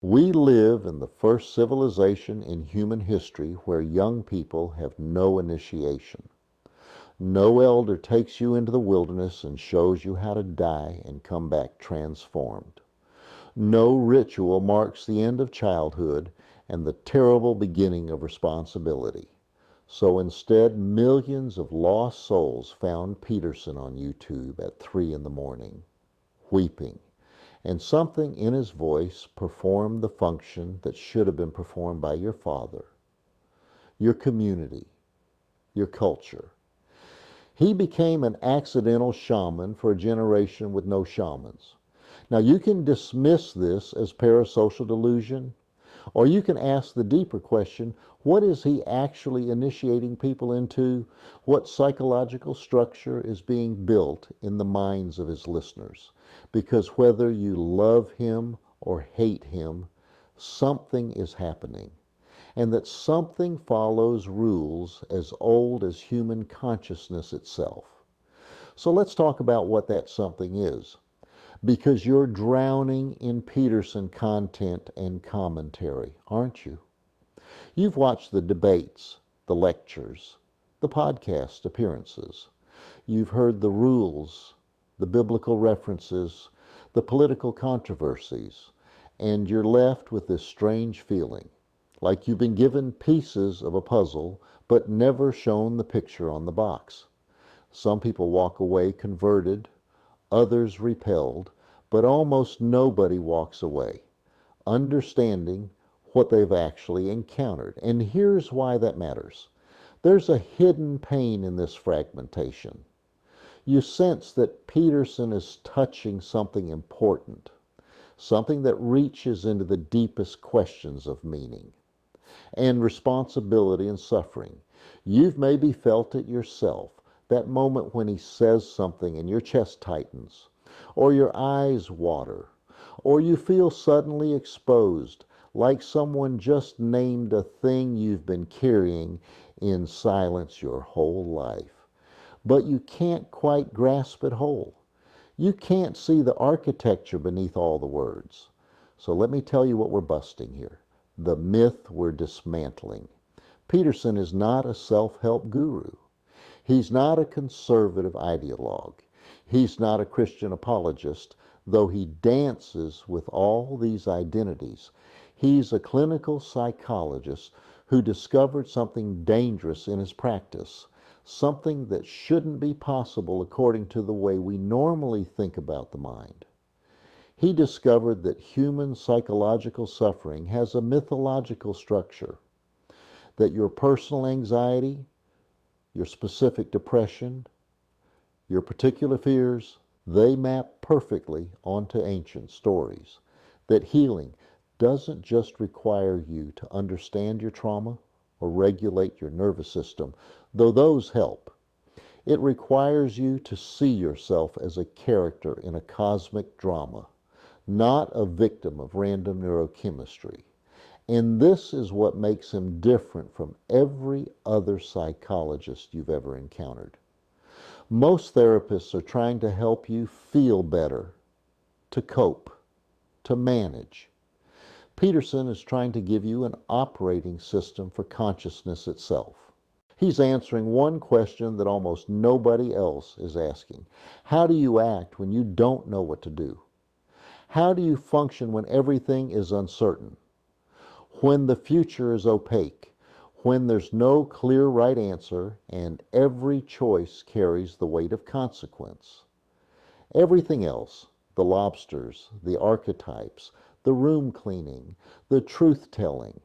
We live in the first civilization in human history where young people have no initiation. No elder takes you into the wilderness and shows you how to die and come back transformed. No ritual marks the end of childhood and the terrible beginning of responsibility. So instead, millions of lost souls found Peterson on YouTube at 3 in the morning, weeping, and something in his voice performed the function that should have been performed by your father, your community, your culture. He became an accidental shaman for a generation with no shamans. Now you can dismiss this as parasocial delusion, or you can ask the deeper question, what is he actually initiating people into? What psychological structure is being built in the minds of his listeners? Because whether you love him or hate him, something is happening. And that something follows rules as old as human consciousness itself. So let's talk about what that something is. Because you're drowning in Peterson content and commentary, aren't you? You've watched the debates, the lectures, the podcast appearances. You've heard the rules, the biblical references, the political controversies, and you're left with this strange feeling, like you've been given pieces of a puzzle, but never shown the picture on the box. Some people walk away converted, others repelled, but almost nobody walks away, understanding what they've actually encountered. And here's why that matters. There's a hidden pain in this fragmentation. You sense that Peterson is touching something important, something that reaches into the deepest questions of meaning and responsibility and suffering. You've maybe felt it yourself, that moment when he says something and your chest tightens, or your eyes water, or you feel suddenly exposed, like someone just named a thing you've been carrying in silence your whole life. But you can't quite grasp it whole. You can't see the architecture beneath all the words. So let me tell you what we're busting here. The myth we're dismantling. Peterson is not a self-help guru. He's not a conservative ideologue. He's not a Christian apologist, though he dances with all these identities. He's a clinical psychologist who discovered something dangerous in his practice, something that shouldn't be possible according to the way we normally think about the mind. He discovered that human psychological suffering has a mythological structure, that your personal anxiety, your specific depression, your particular fears, they map perfectly onto ancient stories. That healing doesn't just require you to understand your trauma or regulate your nervous system, though those help. It requires you to see yourself as a character in a cosmic drama, not a victim of random neurochemistry. And this is what makes him different from every other psychologist you've ever encountered. Most therapists are trying to help you feel better, to cope, to manage. Peterson is trying to give you an operating system for consciousness itself. He's answering one question that almost nobody else is asking. How do you act when you don't know what to do? How do you function when everything is uncertain? When the future is opaque? When there's no clear right answer and every choice carries the weight of consequence? Everything else, the lobsters, the archetypes, the room cleaning, the truth-telling,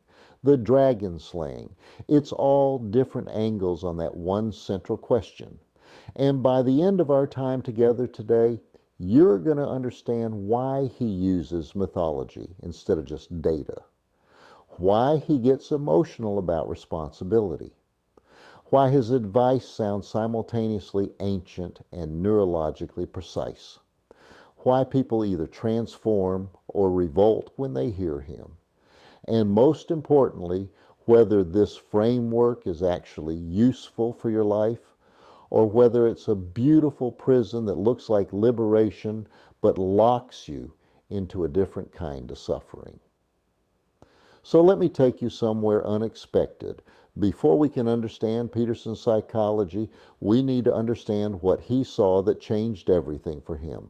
the dragon slaying, it's all different angles on that one central question. And by the end of our time together today, you're going to understand why he uses mythology instead of just data. Why he gets emotional about responsibility. Why his advice sounds simultaneously ancient and neurologically precise. Why people either transform or revolt when they hear him. And most importantly, whether this framework is actually useful for your life or whether it's a beautiful prison that looks like liberation but locks you into a different kind of suffering. So let me take you somewhere unexpected. Before we can understand Peterson's psychology, we need to understand what he saw that changed everything for him.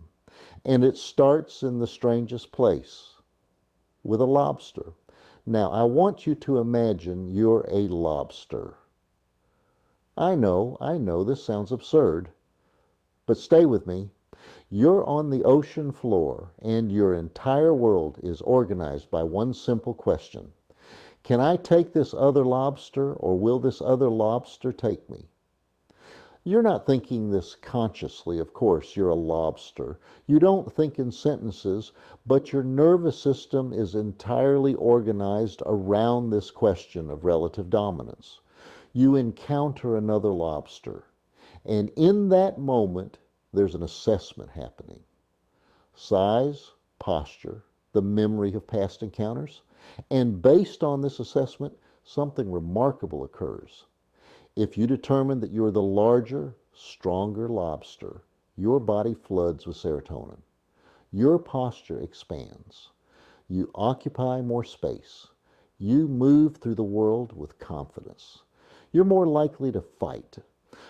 And it starts in the strangest place, with a lobster. Now, I want you to imagine you're a lobster. I know, this sounds absurd, but stay with me. You're on the ocean floor, and your entire world is organized by one simple question. Can I take this other lobster, or will this other lobster take me? You're not thinking this consciously, of course. You're a lobster. You don't think in sentences, but your nervous system is entirely organized around this question of relative dominance. You encounter another lobster, and in that moment, there's an assessment happening. Size, posture, the memory of past encounters, and based on this assessment, something remarkable occurs. If you determine that you're the larger, stronger lobster, your body floods with serotonin. Your posture expands. You occupy more space. You move through the world with confidence. You're more likely to fight,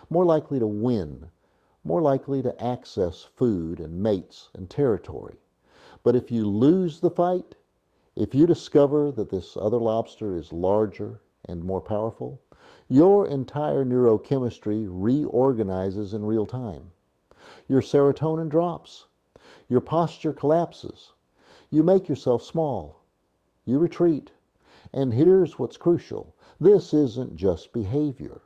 more likely to win, more likely to access food and mates and territory. But if you lose the fight, if you discover that this other lobster is larger and more powerful, your entire neurochemistry reorganizes in real time. Your serotonin drops. Your posture collapses. You make yourself small. You retreat. And here's what's crucial. This isn't just behavior.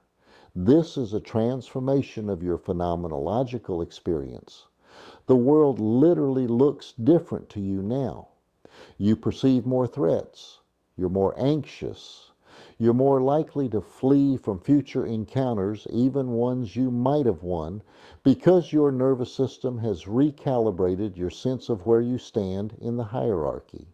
This is a transformation of your phenomenological experience. The world literally looks different to you now. You perceive more threats. You're more anxious. You're more likely to flee from future encounters, even ones you might have won, because your nervous system has recalibrated your sense of where you stand in the hierarchy.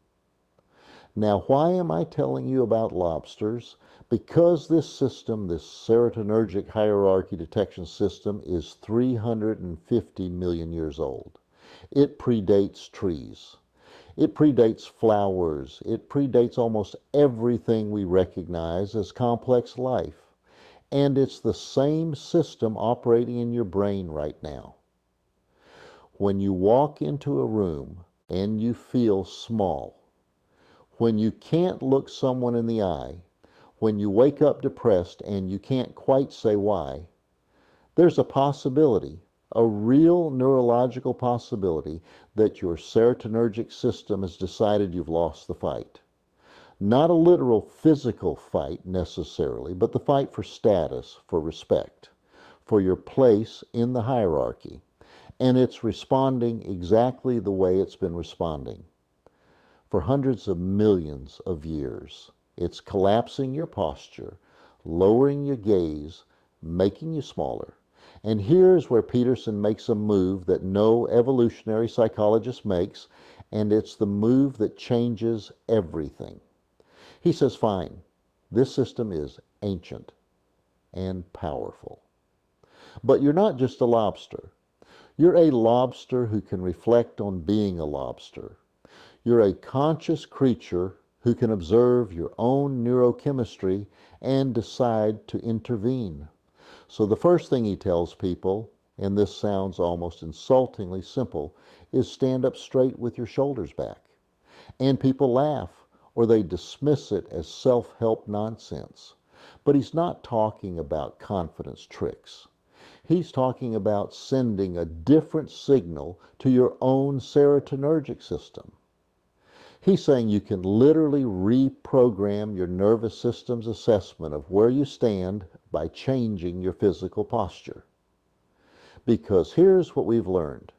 Now, why am I telling you about lobsters? Because this system, this serotonergic hierarchy detection system, is 350 million years old. It predates trees. It predates flowers. It predates almost everything we recognize as complex life. And it's the same system operating in your brain right now. When you walk into a room and you feel small, when you can't look someone in the eye, when you wake up depressed and you can't quite say why, there's a possibility, a real neurological possibility, that your serotonergic system has decided you've lost the fight. Not a literal physical fight necessarily, but the fight for status, for respect, for your place in the hierarchy. And it's responding exactly the way it's been responding for hundreds of millions of years. It's collapsing your posture, lowering your gaze, making you smaller. And here's where Peterson makes a move that no evolutionary psychologist makes, and it's the move that changes everything. He says, fine, this system is ancient and powerful. But you're not just a lobster. You're a lobster who can reflect on being a lobster. You're a conscious creature who can observe your own neurochemistry and decide to intervene. So the first thing he tells people, and this sounds almost insultingly simple, is stand up straight with your shoulders back. And people laugh, or they dismiss it as self-help nonsense. But he's not talking about confidence tricks. He's talking about sending a different signal to your own serotonergic system. He's saying you can literally reprogram your nervous system's assessment of where you stand by changing your physical posture. Because here's what we've learned.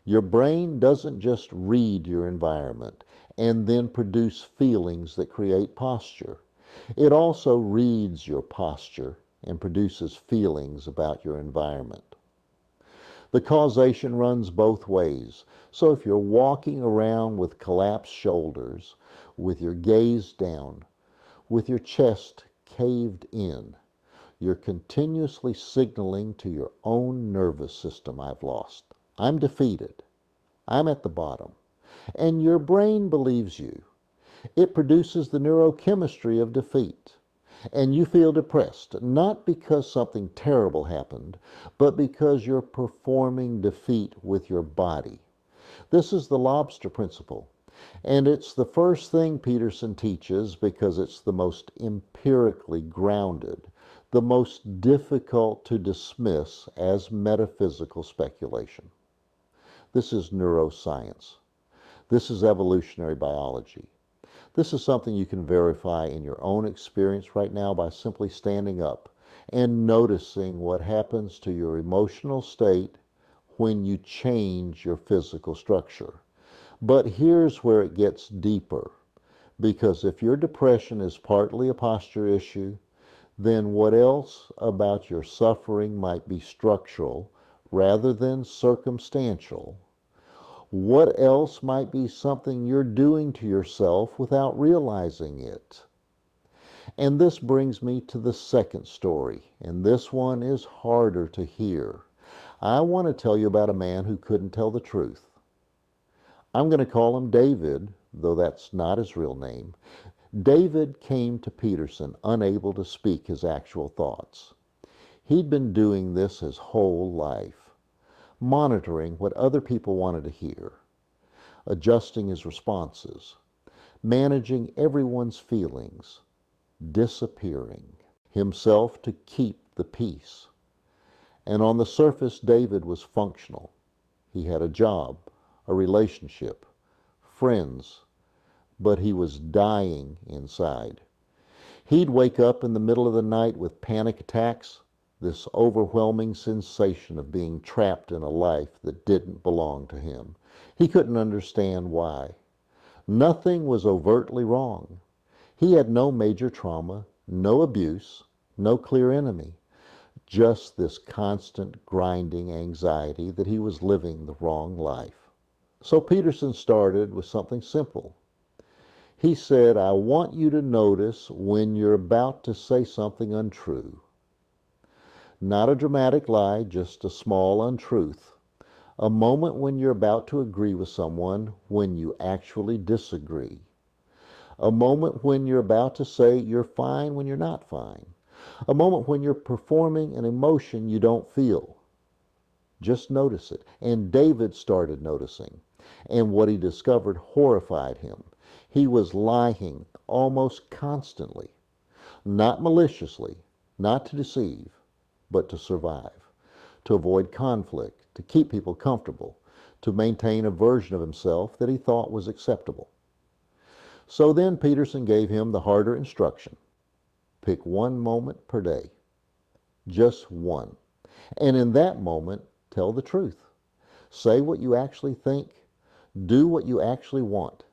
Your brain doesn't just read your environment and then produce feelings that create posture. It also reads your posture and produces feelings about your environment. The causation runs both ways. So if you're walking around with collapsed shoulders, with your gaze down, with your chest caved in, you're continuously signaling to your own nervous system, I've lost. I'm defeated. I'm at the bottom. And your brain believes you. It produces the neurochemistry of defeat. And you feel depressed, not because something terrible happened, but because you're performing defeat with your body. This is the lobster principle. And it's the first thing Peterson teaches because it's the most empirically grounded, the most difficult to dismiss as metaphysical speculation. This is neuroscience. This is evolutionary biology. This is something you can verify in your own experience right now by simply standing up and noticing what happens to your emotional state when you change your physical structure. But here's where it gets deeper, because if your depression is partly a posture issue, then what else about your suffering might be structural rather than circumstantial? What else might be something you're doing to yourself without realizing it? And this brings me to the second story, and this one is harder to hear. I want to tell you about a man who couldn't tell the truth. I'm going to call him David, though that's not his real name. David came to Peterson unable to speak his actual thoughts. He'd been doing this his whole life, monitoring what other people wanted to hear, adjusting his responses, managing everyone's feelings, disappearing himself to keep the peace. And on the surface, David was functional. He had a job, a relationship, friends, but he was dying inside. He'd wake up in the middle of the night with panic attacks, this overwhelming sensation of being trapped in a life that didn't belong to him. He couldn't understand why. Nothing was overtly wrong. He had no major trauma, no abuse, no clear enemy, just this constant grinding anxiety that he was living the wrong life. So Peterson started with something simple. He said, I want you to notice when you're about to say something untrue. Not a dramatic lie, just a small untruth. A moment when you're about to agree with someone when you actually disagree. A moment when you're about to say you're fine when you're not fine. A moment when you're performing an emotion you don't feel. Just notice it. And David started noticing. And what he discovered horrified him. He was lying almost constantly. Not maliciously, not to deceive, but to survive. To avoid conflict, to keep people comfortable, to maintain a version of himself that he thought was acceptable. So then Peterson gave him the harder instruction. Pick one moment per day. Just one. And in that moment, tell the truth. Say what you actually think. Do what you actually want.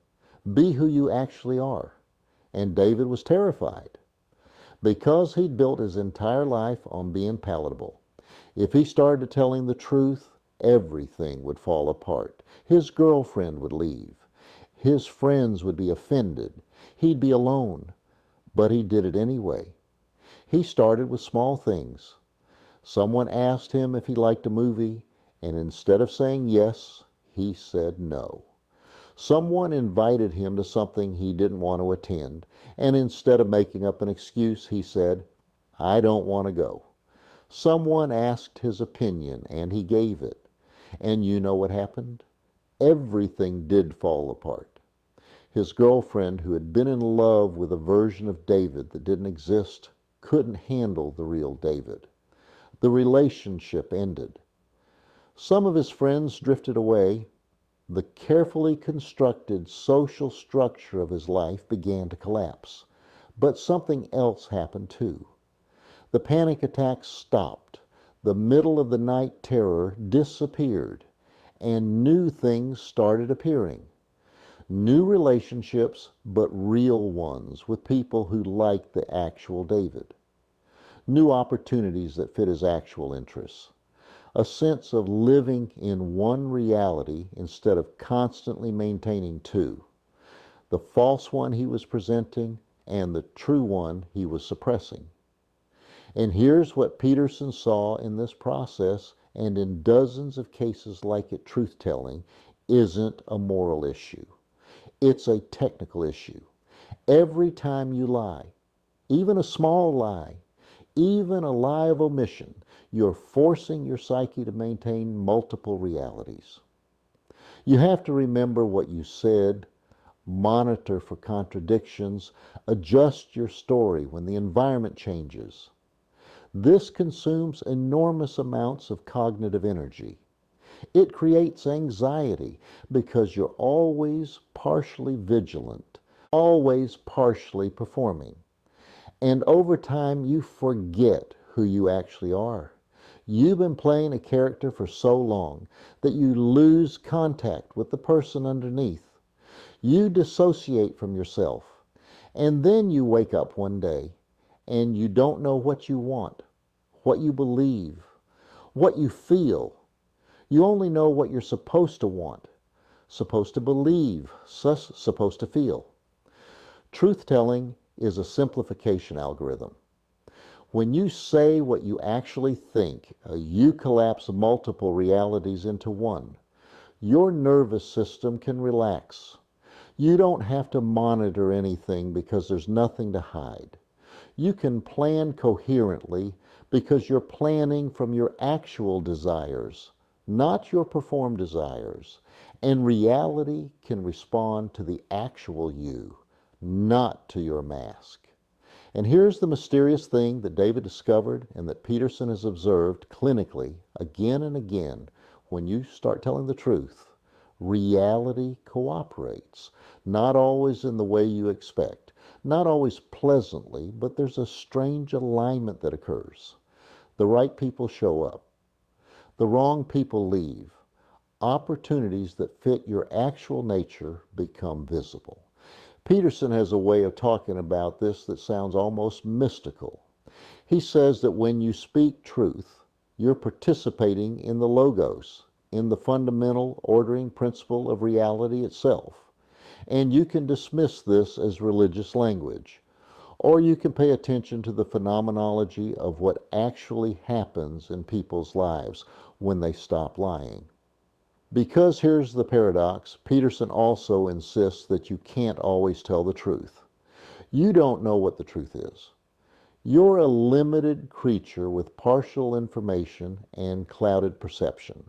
Be who you actually are. And David was terrified because he'd built his entire life on being palatable. If he started telling the truth, everything would fall apart. His girlfriend would leave. His friends would be offended. He'd be alone. But he did it anyway. He started with small things. Someone asked him if he liked a movie, and instead of saying yes, he said no. Someone invited him to something he didn't want to attend, and instead of making up an excuse, he said, I don't want to go. Someone asked his opinion, and he gave it. And you know what happened? Everything did fall apart. His girlfriend, who had been in love with a version of David that didn't exist, couldn't handle the real David. The relationship ended. Some of his friends drifted away. The carefully constructed social structure of his life began to collapse. But something else happened too. The panic attacks stopped. The middle of the night terror disappeared. And new things started appearing. New relationships, but real ones with people who liked the actual David. New opportunities that fit his actual interests. A sense of living in one reality instead of constantly maintaining two. The false one he was presenting and the true one he was suppressing. And here's what Peterson saw in this process, and in dozens of cases like it, truth-telling isn't a moral issue. It's a technical issue. Every time you lie, even a small lie, even a lie of omission, you're forcing your psyche to maintain multiple realities. You have to remember what you said, monitor for contradictions, adjust your story when the environment changes. This consumes enormous amounts of cognitive energy. It creates anxiety because you're always partially vigilant, always partially performing. And over time, you forget who you actually are. You've been playing a character for so long that you lose contact with the person underneath. You dissociate from yourself. And then you wake up one day and you don't know what you want, what you believe, what you feel. You only know what you're supposed to want, supposed to believe, supposed to feel. Truth-telling is a simplification algorithm. When you say what you actually think, you collapse multiple realities into one. Your nervous system can relax. You don't have to monitor anything because there's nothing to hide. You can plan coherently because you're planning from your actual desires, not your performed desires. And reality can respond to the actual you, not to your mask. And here's the mysterious thing that David discovered and that Peterson has observed clinically again and again. When you start telling the truth, reality cooperates, not always in the way you expect, not always pleasantly, but there's a strange alignment that occurs. The right people show up. The wrong people leave. Opportunities that fit your actual nature become visible. Peterson has a way of talking about this that sounds almost mystical. He says that when you speak truth, you're participating in the logos, in the fundamental ordering principle of reality itself. And you can dismiss this as religious language, or you can pay attention to the phenomenology of what actually happens in people's lives when they stop lying. Because here's the paradox, Peterson also insists that you can't always tell the truth. You don't know what the truth is. You're a limited creature with partial information and clouded perception.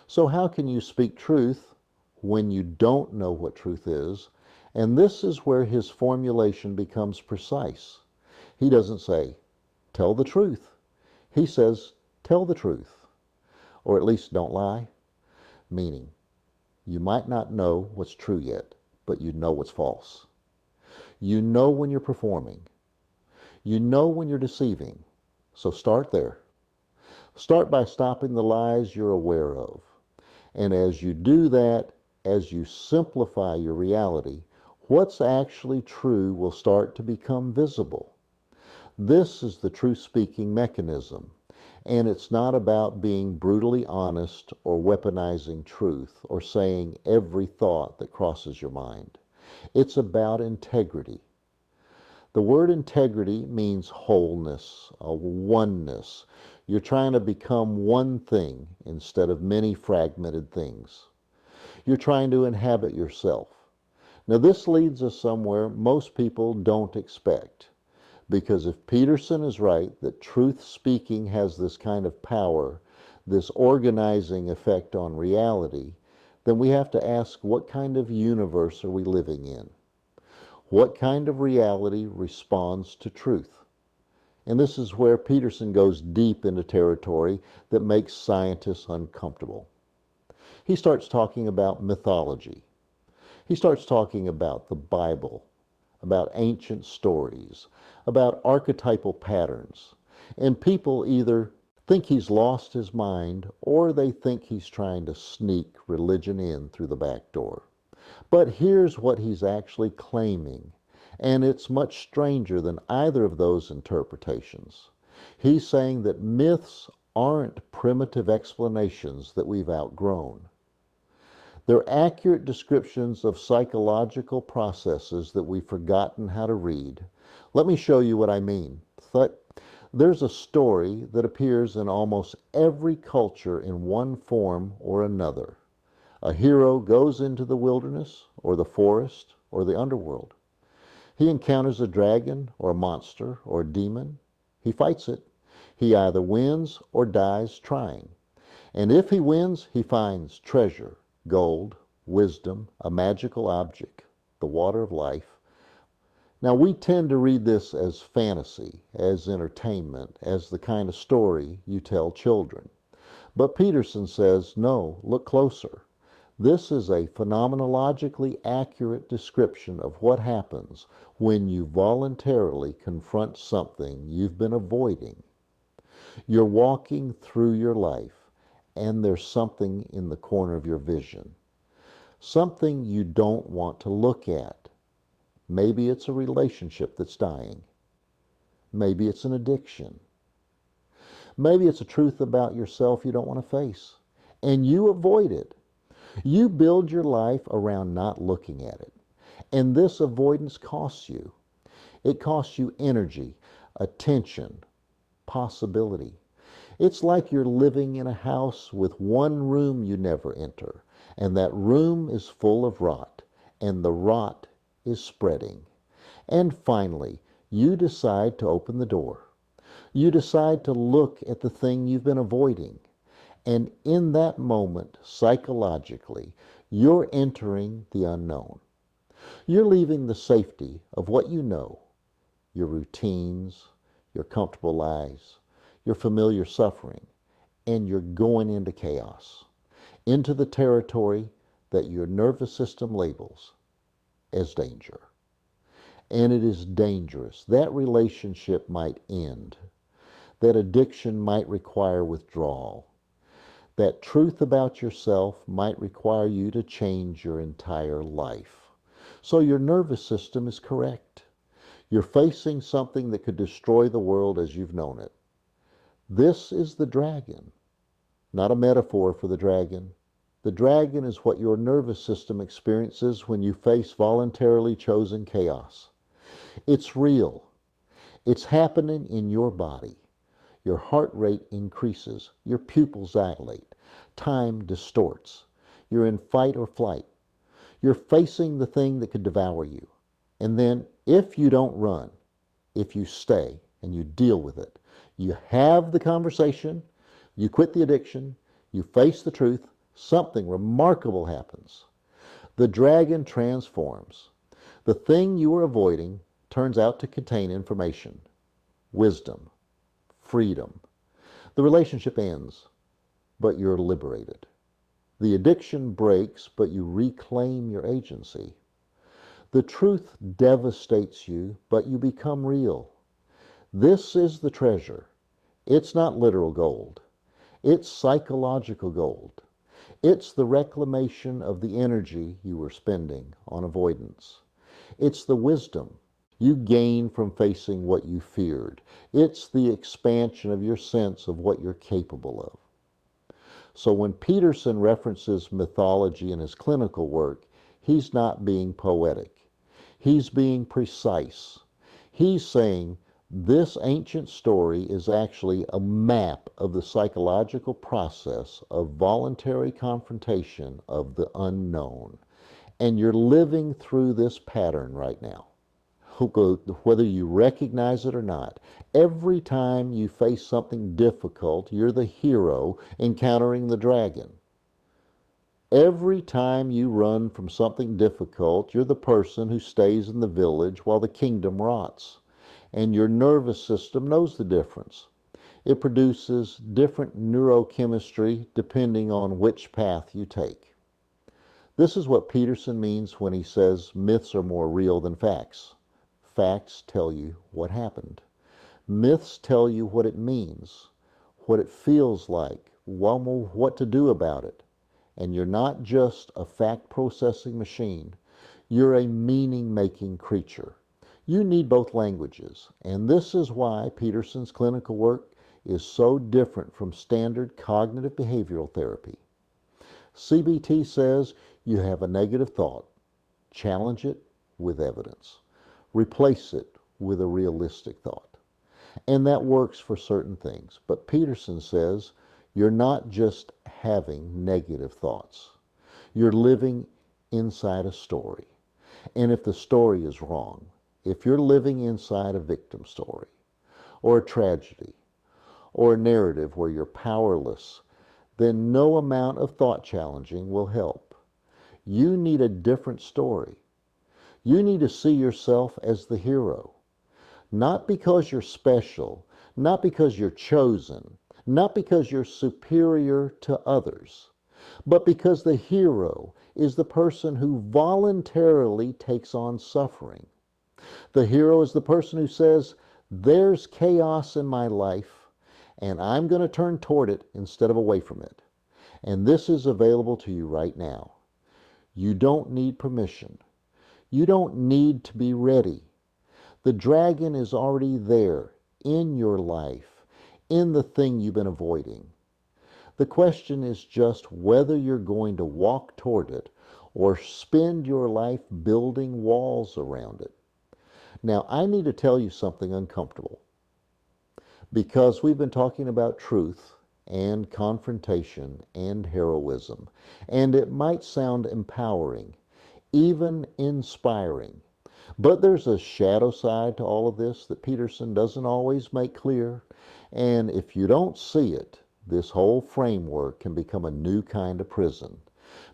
So how can you speak truth when you don't know what truth is? And this is where his formulation becomes precise. He doesn't say, tell the truth. He says, tell the truth. Or at least don't lie. Meaning, you might not know what's true yet, but you know what's false. You know when you're performing. You know when you're deceiving. So start there. Start by stopping the lies you're aware of. And as you do that, as you simplify your reality, what's actually true will start to become visible. This is the truth-speaking mechanism. And it's not about being brutally honest or weaponizing truth or saying every thought that crosses your mind. It's about integrity. The word integrity means wholeness, a oneness. You're trying to become one thing instead of many fragmented things. You're trying to inhabit yourself. Now this leads us somewhere most people don't expect. Because if Peterson is right that truth speaking has this kind of power, this organizing effect on reality, then we have to ask, what kind of universe are we living in? What kind of reality responds to truth? And this is where Peterson goes deep into territory that makes scientists uncomfortable. He starts talking about mythology. He starts talking about the Bible, about ancient stories, about archetypal patterns. And people either think he's lost his mind or they think he's trying to sneak religion in through the back door. But here's what he's actually claiming, and it's much stranger than either of those interpretations. He's saying that myths aren't primitive explanations that we've outgrown. They're accurate descriptions of psychological processes that we've forgotten how to read. Let me show you what I mean. There's a story that appears in almost every culture in one form or another. A hero goes into the wilderness, or the forest, or the underworld. He encounters a dragon or a monster or a demon. He fights it. He either wins or dies trying. And if he wins, he finds treasure, gold, wisdom, a magical object, the water of life. Now, we tend to read this as fantasy, as entertainment, as the kind of story you tell children. But Peterson says, no, look closer. This is a phenomenologically accurate description of what happens when you voluntarily confront something you've been avoiding. You're walking through your life, and there's something in the corner of your vision, something you don't want to look at. Maybe it's a relationship that's dying. Maybe it's an addiction. Maybe it's a truth about yourself you don't want to face, and you avoid it. You build your life around not looking at it, and this avoidance costs you. It costs you energy, attention, possibility. It's like you're living in a house with one room you never enter, and that room is full of rot, and the rot is spreading. And finally, you decide to open the door. You decide to look at the thing you've been avoiding. And in that moment, psychologically, you're entering the unknown. You're leaving the safety of what you know, your routines, your comfortable lives, your familiar suffering, and you're going into chaos, into the territory that your nervous system labels as danger. And it is dangerous. That relationship might end. That addiction might require withdrawal. That truth about yourself might require you to change your entire life. So your nervous system is correct. You're facing something that could destroy the world as you've known it. This is the dragon, not a metaphor for the dragon. The dragon is what your nervous system experiences when you face voluntarily chosen chaos. It's real. It's happening in your body. Your heart rate increases. Your pupils dilate. Time distorts. You're in fight or flight. You're facing the thing that could devour you. And then, if you don't run, if you stay and you deal with it, you have the conversation, you quit the addiction, you face the truth, something remarkable happens. The dragon transforms. The thing you were avoiding turns out to contain information, wisdom, freedom. The relationship ends, but you're liberated. The addiction breaks, but you reclaim your agency. The truth devastates you, but you become real. This is the treasure. It's not literal gold. It's psychological gold. It's the reclamation of the energy you were spending on avoidance. It's the wisdom you gain from facing what you feared. It's the expansion of your sense of what you're capable of. So when Peterson references mythology in his clinical work, he's not being poetic. He's being precise. He's saying this ancient story is actually a map of the psychological process of voluntary confrontation of the unknown. And you're living through this pattern right now. Whether you recognize it or not, every time you face something difficult, you're the hero encountering the dragon. Every time you run from something difficult, you're the person who stays in the village while the kingdom rots. And your nervous system knows the difference. It produces different neurochemistry depending on which path you take. This is what Peterson means when he says myths are more real than facts. Facts tell you what happened. Myths tell you what it means, what it feels like, what to do about it. And you're not just a fact-processing machine. You're a meaning-making creature. You need both languages. And this is why Peterson's clinical work is so different from standard cognitive behavioral therapy. CBT says you have a negative thought. Challenge it with evidence. Replace it with a realistic thought. And that works for certain things. But Peterson says you're not just having negative thoughts. You're living inside a story. And if the story is wrong, if you're living inside a victim story, or a tragedy, or a narrative where you're powerless, then no amount of thought challenging will help. You need a different story. You need to see yourself as the hero. Not because you're special, not because you're chosen, not because you're superior to others, but because the hero is the person who voluntarily takes on suffering. The hero is the person who says, there's chaos in my life, and I'm going to turn toward it instead of away from it. And this is available to you right now. You don't need permission. You don't need to be ready. The dragon is already there in your life, in the thing you've been avoiding. The question is just whether you're going to walk toward it or spend your life building walls around it. Now, I need to tell you something uncomfortable, because we've been talking about truth and confrontation and heroism, and it might sound empowering, even inspiring. But there's a shadow side to all of this that Peterson doesn't always make clear, and if you don't see it, this whole framework can become a new kind of prison.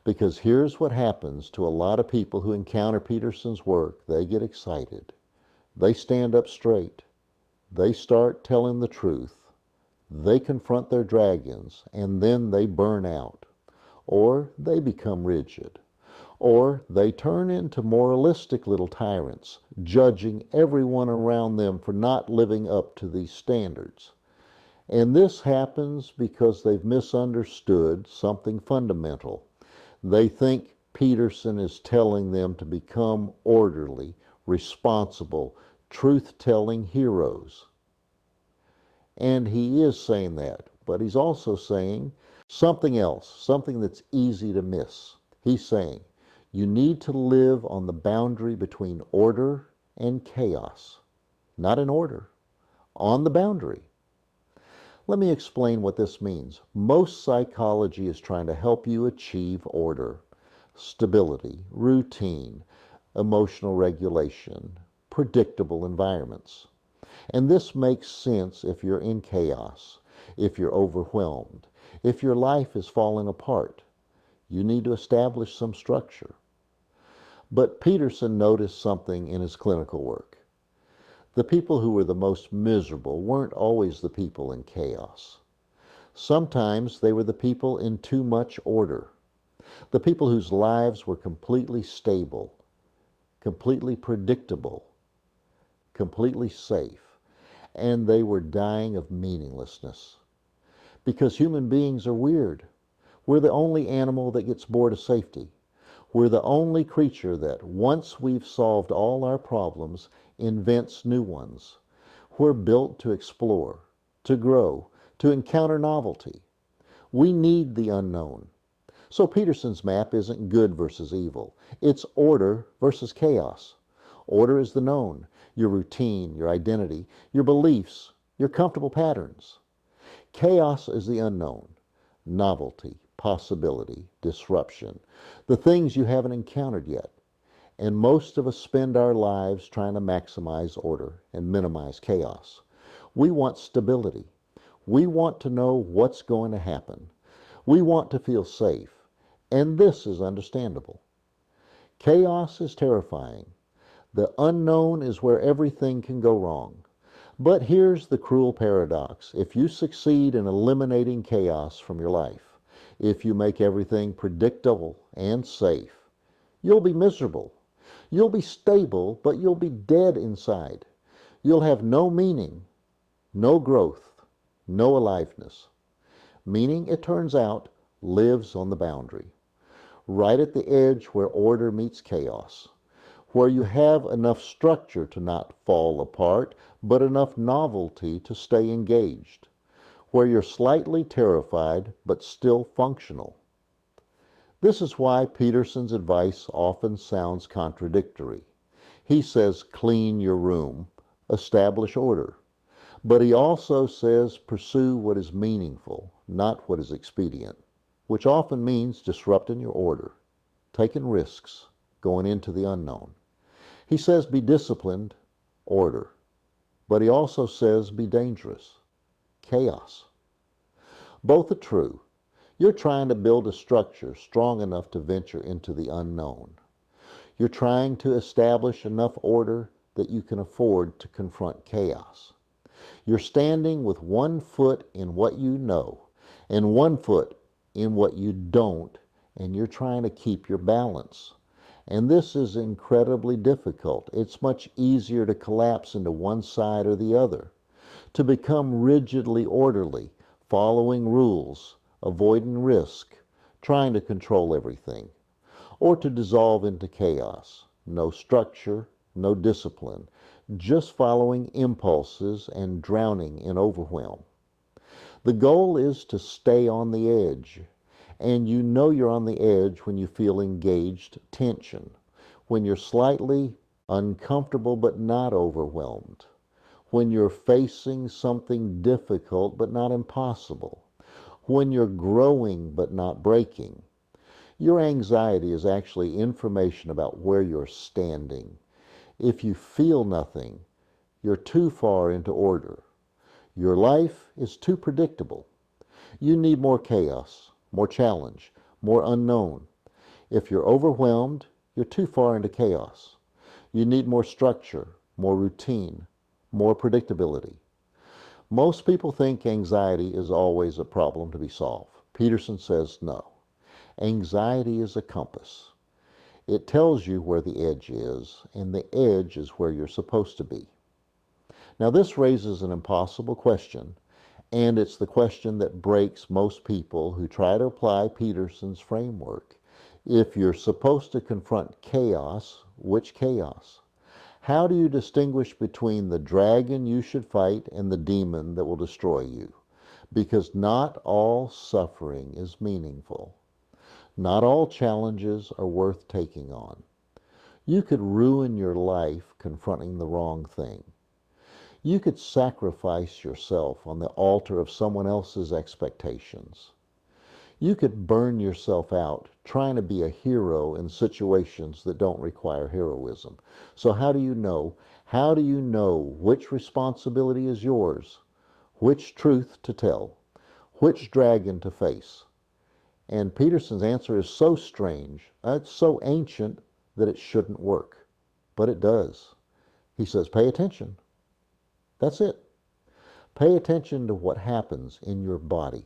Because here's what happens to a lot of people who encounter Peterson's work. They get excited. They stand up straight. They start telling the truth. They confront their dragons, and then they burn out. Or they become rigid. Or they turn into moralistic little tyrants, judging everyone around them for not living up to these standards. And this happens because they've misunderstood something fundamental. They think Peterson is telling them to become orderly, responsible, truth-telling heroes. And he is saying that, but he's also saying something else, something that's easy to miss. He's saying, you need to live on the boundary between order and chaos. Not in order, on the boundary. Let me explain what this means. Most psychology is trying to help you achieve order, stability, routine, emotional regulation, predictable environments. And this makes sense if you're in chaos, if you're overwhelmed, if your life is falling apart. You need to establish some structure. But Peterson noticed something in his clinical work. The people who were the most miserable weren't always the people in chaos. Sometimes they were the people in too much order. The people whose lives were completely stable, completely predictable, completely safe, and they were dying of meaninglessness. Because human beings are weird. We're the only animal that gets bored of safety. We're the only creature that, once we've solved all our problems, invents new ones. We're built to explore, to grow, to encounter novelty. We need the unknown. So Peterson's map isn't good versus evil. It's order versus chaos. Order is the known, your routine, your identity, your beliefs, your comfortable patterns. Chaos is the unknown, novelty, possibility, disruption, the things you haven't encountered yet. And most of us spend our lives trying to maximize order and minimize chaos. We want stability. We want to know what's going to happen. We want to feel safe. And this is understandable. Chaos is terrifying. The unknown is where everything can go wrong. But here's the cruel paradox. If you succeed in eliminating chaos from your life, if you make everything predictable and safe, you'll be miserable. You'll be stable, but you'll be dead inside. You'll have no meaning, no growth, no aliveness. Meaning, it turns out, lives on the boundary, right at the edge where order meets chaos, where you have enough structure to not fall apart, but enough novelty to stay engaged, where you're slightly terrified, but still functional. This is why Peterson's advice often sounds contradictory. He says, clean your room, establish order. But he also says, pursue what is meaningful, not what is expedient, which often means disrupting your order, taking risks, going into the unknown. He says, be disciplined, order. But he also says be dangerous, chaos. Both are true. You're trying to build a structure strong enough to venture into the unknown. You're trying to establish enough order that you can afford to confront chaos. You're standing with one foot in what you know and one foot in what you don't, and you're trying to keep your balance. And this is incredibly difficult. It's much easier to collapse into one side or the other, to become rigidly orderly, following rules, avoiding risk, trying to control everything, or to dissolve into chaos. No structure, no discipline, just following impulses and drowning in overwhelm. The goal is to stay on the edge, and you know you're on the edge when you feel engaged tension, when you're slightly uncomfortable but not overwhelmed, when you're facing something difficult but not impossible, when you're growing but not breaking. Your anxiety is actually information about where you're standing. If you feel nothing, you're too far into order. Your life is too predictable. You need more chaos, more challenge, more unknown. If you're overwhelmed, you're too far into chaos. You need more structure, more routine, more predictability. Most people think anxiety is always a problem to be solved. Peterson says no. Anxiety is a compass. It tells you where the edge is, and the edge is where you're supposed to be. Now, this raises an impossible question, and it's the question that breaks most people who try to apply Peterson's framework. If you're supposed to confront chaos, which chaos? How do you distinguish between the dragon you should fight and the demon that will destroy you? Because not all suffering is meaningful. Not all challenges are worth taking on. You could ruin your life confronting the wrong thing. You could sacrifice yourself on the altar of someone else's expectations. You could burn yourself out trying to be a hero in situations that don't require heroism. So how do you know? How do you know which responsibility is yours? Which truth to tell? Which dragon to face? And Peterson's answer is so strange, it's so ancient that it shouldn't work. But it does. He says, pay attention. That's it. Pay attention to what happens in your body,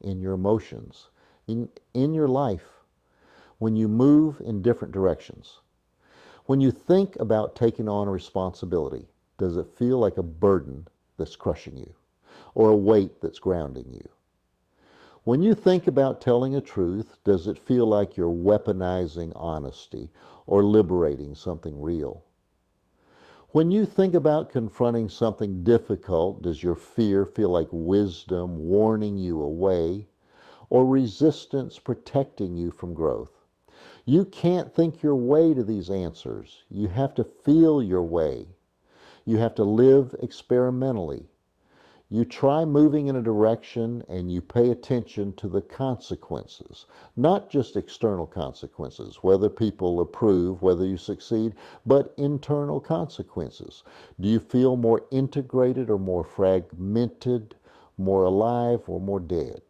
in your emotions, in your life, when you move in different directions. When you think about taking on a responsibility, does it feel like a burden that's crushing you, or a weight that's grounding you? When you think about telling a truth, does it feel like you're weaponizing honesty or liberating something real? When you think about confronting something difficult, does your fear feel like wisdom warning you away, or resistance protecting you from growth? You can't think your way to these answers. You have to feel your way. You have to live experimentally. You try moving in a direction and you pay attention to the consequences, not just external consequences, whether people approve, whether you succeed, but internal consequences. Do you feel more integrated or more fragmented, more alive or more dead?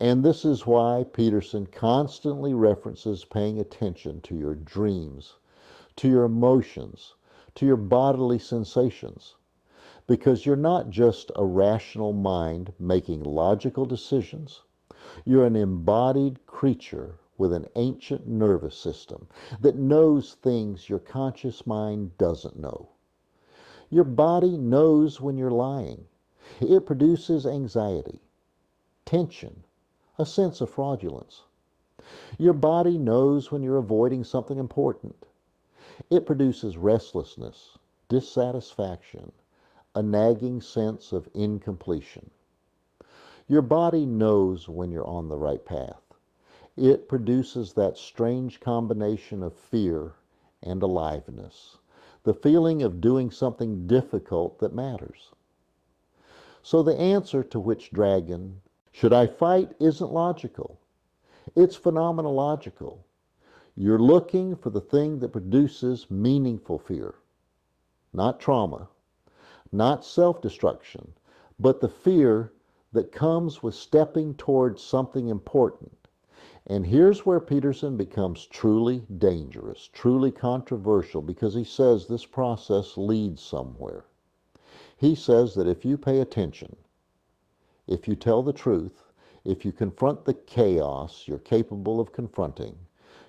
And this is why Peterson constantly references paying attention to your dreams, to your emotions, to your bodily sensations. Because you're not just a rational mind making logical decisions. You're an embodied creature with an ancient nervous system that knows things your conscious mind doesn't know. Your body knows when you're lying. It produces anxiety, tension, a sense of fraudulence. Your body knows when you're avoiding something important. It produces restlessness, dissatisfaction, a nagging sense of incompletion. Your body knows when you're on the right path. It produces that strange combination of fear and aliveness, the feeling of doing something difficult that matters. So the answer to which dragon should I fight isn't logical. It's phenomenological. You're looking for the thing that produces meaningful fear. not trauma, not self-destruction, but the fear that comes with stepping towards something important. And here's where Peterson becomes truly dangerous, truly controversial, because he says this process leads somewhere. He says that if you pay attention, if you tell the truth, if you confront the chaos you're capable of confronting,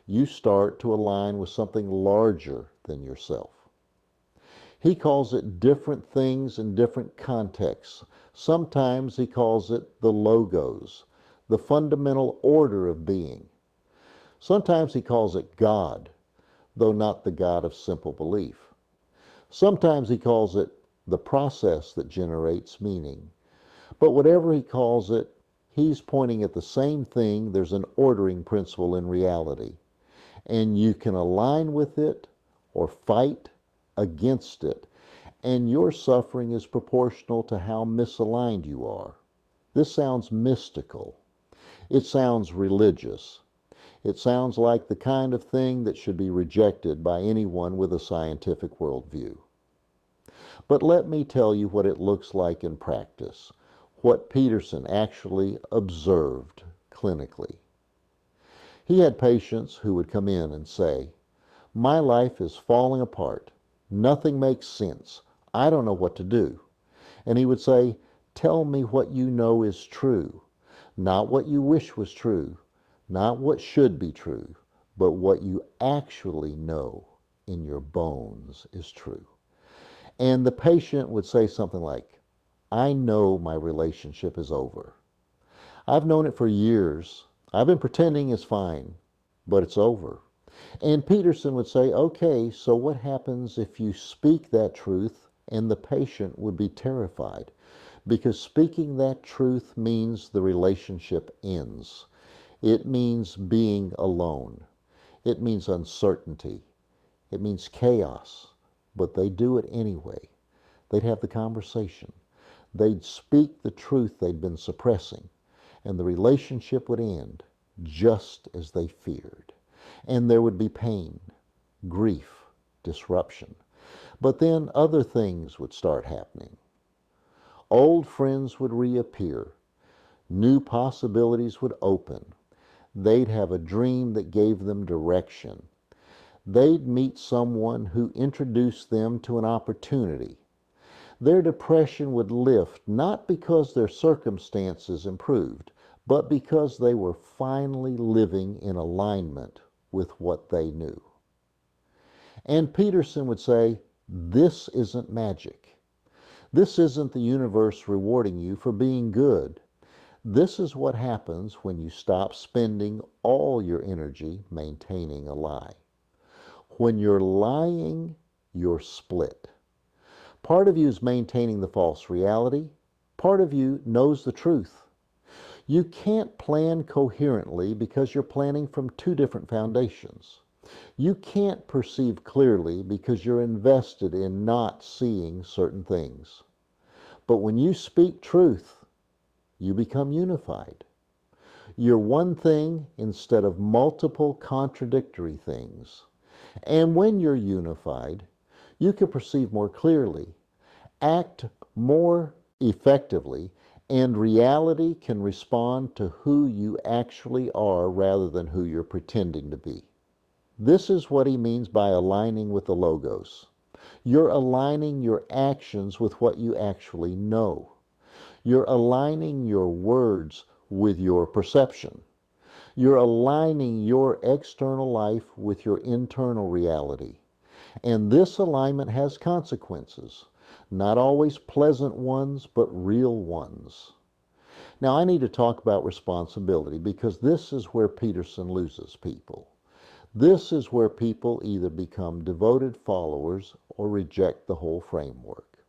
you start to align with something larger than yourself. He calls it different things in different contexts. Sometimes he calls it the logos, the fundamental order of being. Sometimes he calls it God, though not the God of simple belief. Sometimes he calls it the process that generates meaning. But whatever he calls it, he's pointing at the same thing. There's an ordering principle in reality. And you can align with it or fight against it. And your suffering is proportional to how misaligned you are. This sounds mystical. It sounds religious. It sounds like the kind of thing that should be rejected by anyone with a scientific worldview. But let me tell you what it looks like in practice, what Peterson actually observed clinically. He had patients who would come in and say, "My life is falling apart. Nothing makes sense. I don't know what to do." And he would say, "Tell me what you know is true, not what you wish was true, not what should be true, but what you actually know in your bones is true." And the patient would say something like, "I know my relationship is over. I've known it for years. I've been pretending it's fine, but it's over." And Peterson would say, "Okay, so what happens if you speak that truth?" And the patient would be terrified, because speaking that truth means the relationship ends. It means being alone. It means uncertainty. It means chaos. But they do it anyway. They'd have the conversation. They'd speak the truth they'd been suppressing, and the relationship would end just as they feared. And there would be pain, grief, disruption. But then other things would start happening. Old friends would reappear. New possibilities would open. They'd have a dream that gave them direction. They'd meet someone who introduced them to an opportunity. Their depression would lift, not because their circumstances improved, but because they were finally living in alignment with what they knew. And Peterson would say, "This isn't magic. This isn't the universe rewarding you for being good. This is what happens when you stop spending all your energy maintaining a lie. When you're lying, you're split. Part of you is maintaining the false reality. Part of you knows the truth. You can't plan coherently because you're planning from two different foundations. You can't perceive clearly because you're invested in not seeing certain things. But when you speak truth, you become unified. You're one thing instead of multiple contradictory things. And when you're unified, you can perceive more clearly, act more effectively, and reality can respond to who you actually are rather than who you're pretending to be." This is what he means by aligning with the logos. You're aligning your actions with what you actually know. You're aligning your words with your perception. You're aligning your external life with your internal reality. And this alignment has consequences, not always pleasant ones, but real ones. Now, I need to talk about responsibility because this is where Peterson loses people. This is where people either become devoted followers or reject the whole framework.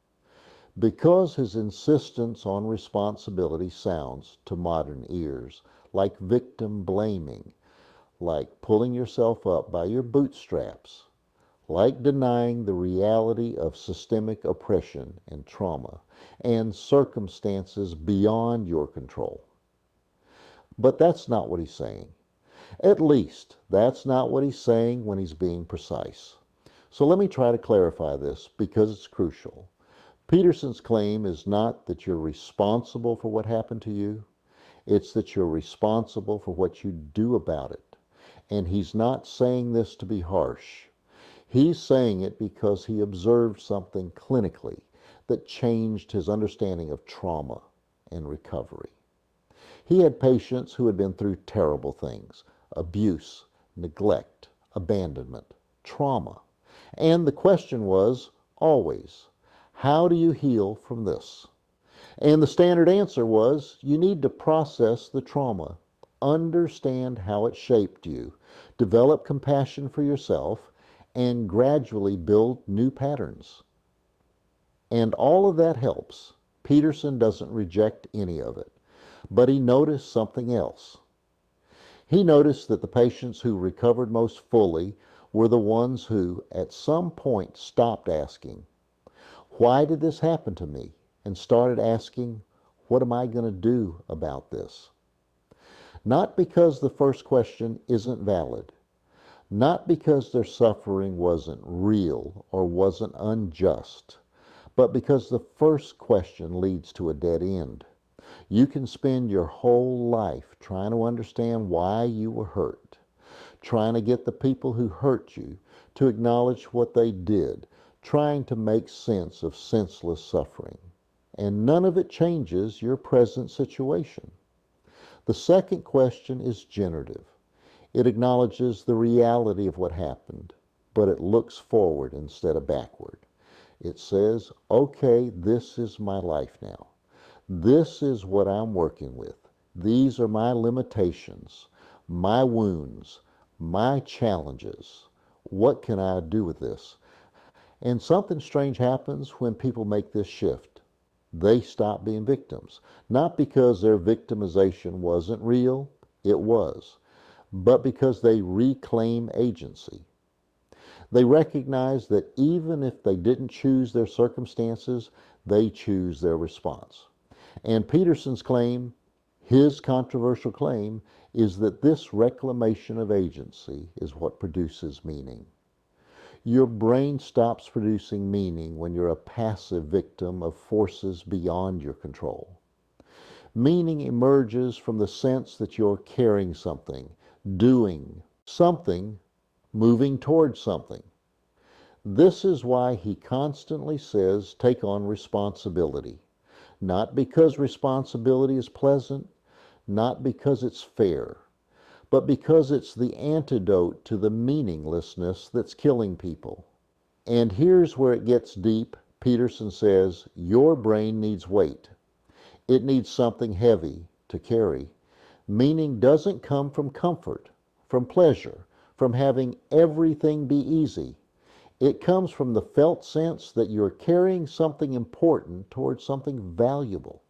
Because his insistence on responsibility sounds, to modern ears, like victim blaming, like pulling yourself up by your bootstraps, like denying the reality of systemic oppression and trauma and circumstances beyond your control. But that's not what he's saying. At least, that's not what he's saying when he's being precise. So let me try to clarify this because it's crucial. Peterson's claim is not that you're responsible for what happened to you, it's that you're responsible for what you do about it. And he's not saying this to be harsh. He's saying it because he observed something clinically that changed his understanding of trauma and recovery. He had patients who had been through terrible things: abuse, neglect, abandonment, trauma. And the question was always, how do you heal from this? And the standard answer was, you need to process the trauma, understand how it shaped you, develop compassion for yourself, and gradually build new patterns. And all of that helps. Peterson doesn't reject any of it. But he noticed something else. He noticed that the patients who recovered most fully were the ones who, at some point, stopped asking, why did this happen to me? And started asking, what am I going to do about this? Not because the first question isn't valid, not because their suffering wasn't real or wasn't unjust, but because the first question leads to a dead end. You can spend your whole life trying to understand why you were hurt, trying to get the people who hurt you to acknowledge what they did, trying to make sense of senseless suffering. And none of it changes your present situation. The second question is generative. It acknowledges the reality of what happened, but it looks forward instead of backward. It says, okay, this is my life now. This is what I'm working with. These are my limitations, my wounds, my challenges. What can I do with this? And something strange happens when people make this shift. They stop being victims. Not because their victimization wasn't real, it was, but because they reclaim agency. They recognize that even if they didn't choose their circumstances, they choose their response. And Peterson's claim, his controversial claim, is that this reclamation of agency is what produces meaning. Your brain stops producing meaning when you're a passive victim of forces beyond your control. Meaning emerges from the sense that you're carrying something, doing something, moving towards something. This is why he constantly says, take on responsibility. Not because responsibility is pleasant, not because it's fair, but because it's the antidote to the meaninglessness that's killing people. And here's where it gets deep. Peterson says, your brain needs weight. It needs something heavy to carry. Meaning doesn't come from comfort, from pleasure, from having everything be easy. It comes from the felt sense that you're carrying something important towards something valuable.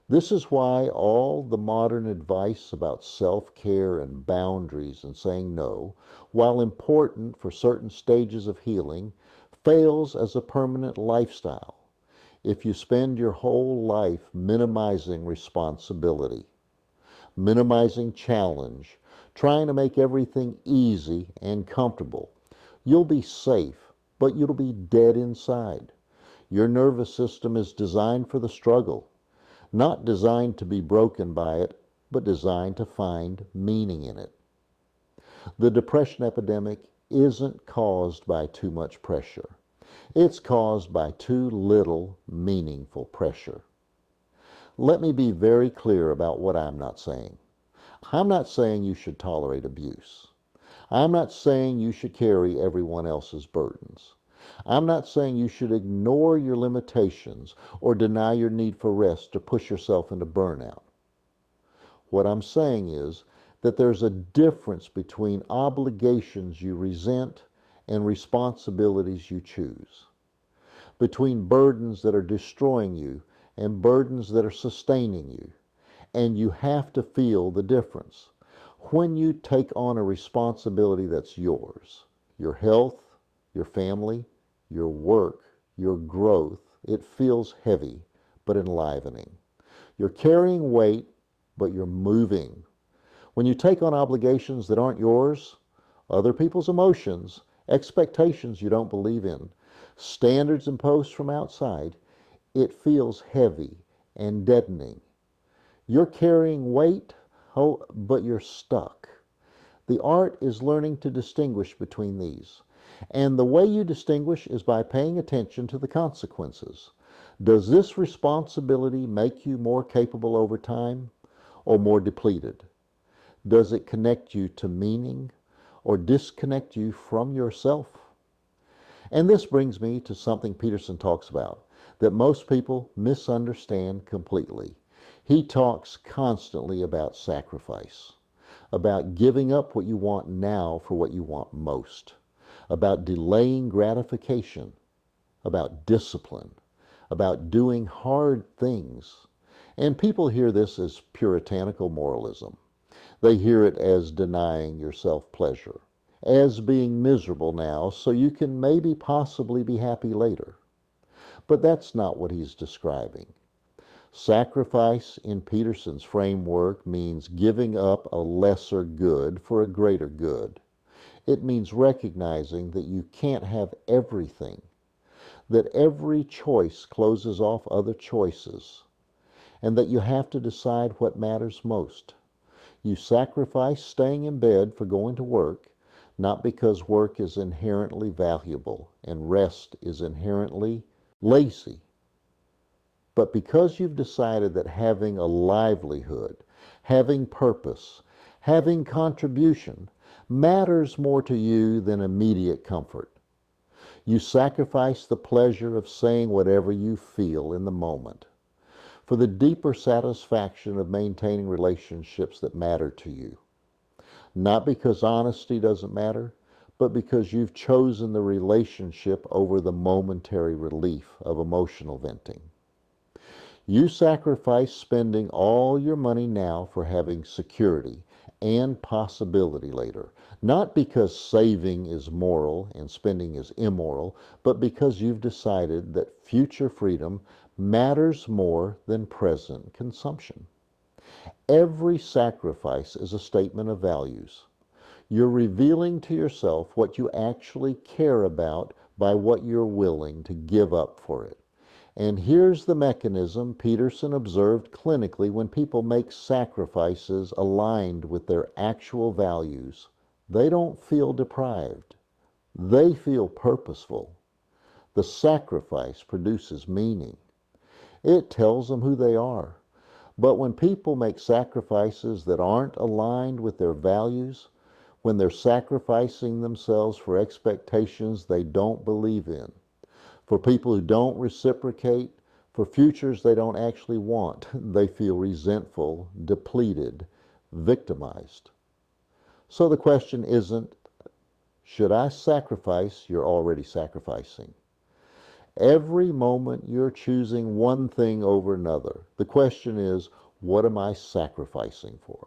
This is why all the modern advice about self-care and boundaries and saying no, while important for certain stages of healing, fails as a permanent lifestyle if you spend your whole life minimizing responsibility, minimizing challenge, trying to make everything easy and comfortable. You'll be safe, but you'll be dead inside. Your nervous system is designed for the struggle, not designed to be broken by it, but designed to find meaning in it. The depression epidemic isn't caused by too much pressure. It's caused by too little meaningful pressure. Let me be very clear about what I'm not saying. I'm not saying you should tolerate abuse. I'm not saying you should carry everyone else's burdens. I'm not saying you should ignore your limitations or deny your need for rest or push yourself into burnout. What I'm saying is that there's a difference between obligations you resent and responsibilities you choose, between burdens that are destroying you and burdens that are sustaining you, and you have to feel the difference. When you take on a responsibility that's yours, your health, your family, your work, your growth, it feels heavy but enlivening. You're carrying weight, but you're moving. When you take on obligations that aren't yours, other people's emotions, expectations you don't believe in, standards imposed from outside. It feels heavy and deadening. You're carrying weight, but you're stuck. The art is learning to distinguish between these. And the way you distinguish is by paying attention to the consequences. Does this responsibility make you more capable over time or more depleted? Does it connect you to meaning or disconnect you from yourself? And this brings me to something Peterson talks about that most people misunderstand completely. He talks constantly about sacrifice, about giving up what you want now for what you want most, about delaying gratification, about discipline, about doing hard things. And people hear this as puritanical moralism. They hear it as denying yourself pleasure, as being miserable now so you can maybe possibly be happy later. But that's not what he's describing. Sacrifice in Peterson's framework means giving up a lesser good for a greater good. It means recognizing that you can't have everything, that every choice closes off other choices, and that you have to decide what matters most. You sacrifice staying in bed for going to work, not because work is inherently valuable and rest is inherently lazy, but because you've decided that having a livelihood, having purpose, having contribution matters more to you than immediate comfort. You sacrifice the pleasure of saying whatever you feel in the moment for the deeper satisfaction of maintaining relationships that matter to you. Not because honesty doesn't matter, but because you've chosen the relationship over the momentary relief of emotional venting. You sacrifice spending all your money now for having security and possibility later, not because saving is moral and spending is immoral, but because you've decided that future freedom matters more than present consumption. Every sacrifice is a statement of values. You're revealing to yourself what you actually care about by what you're willing to give up for it. And here's the mechanism Peterson observed clinically when people make sacrifices aligned with their actual values. They don't feel deprived. They feel purposeful. The sacrifice produces meaning. It tells them who they are. But when people make sacrifices that aren't aligned with their values, when they're sacrificing themselves for expectations they don't believe in, for people who don't reciprocate, for futures they don't actually want, they feel resentful, depleted, victimized. So the question isn't, should I sacrifice? You're already sacrificing. Every moment you're choosing one thing over another. The question is, what am I sacrificing for?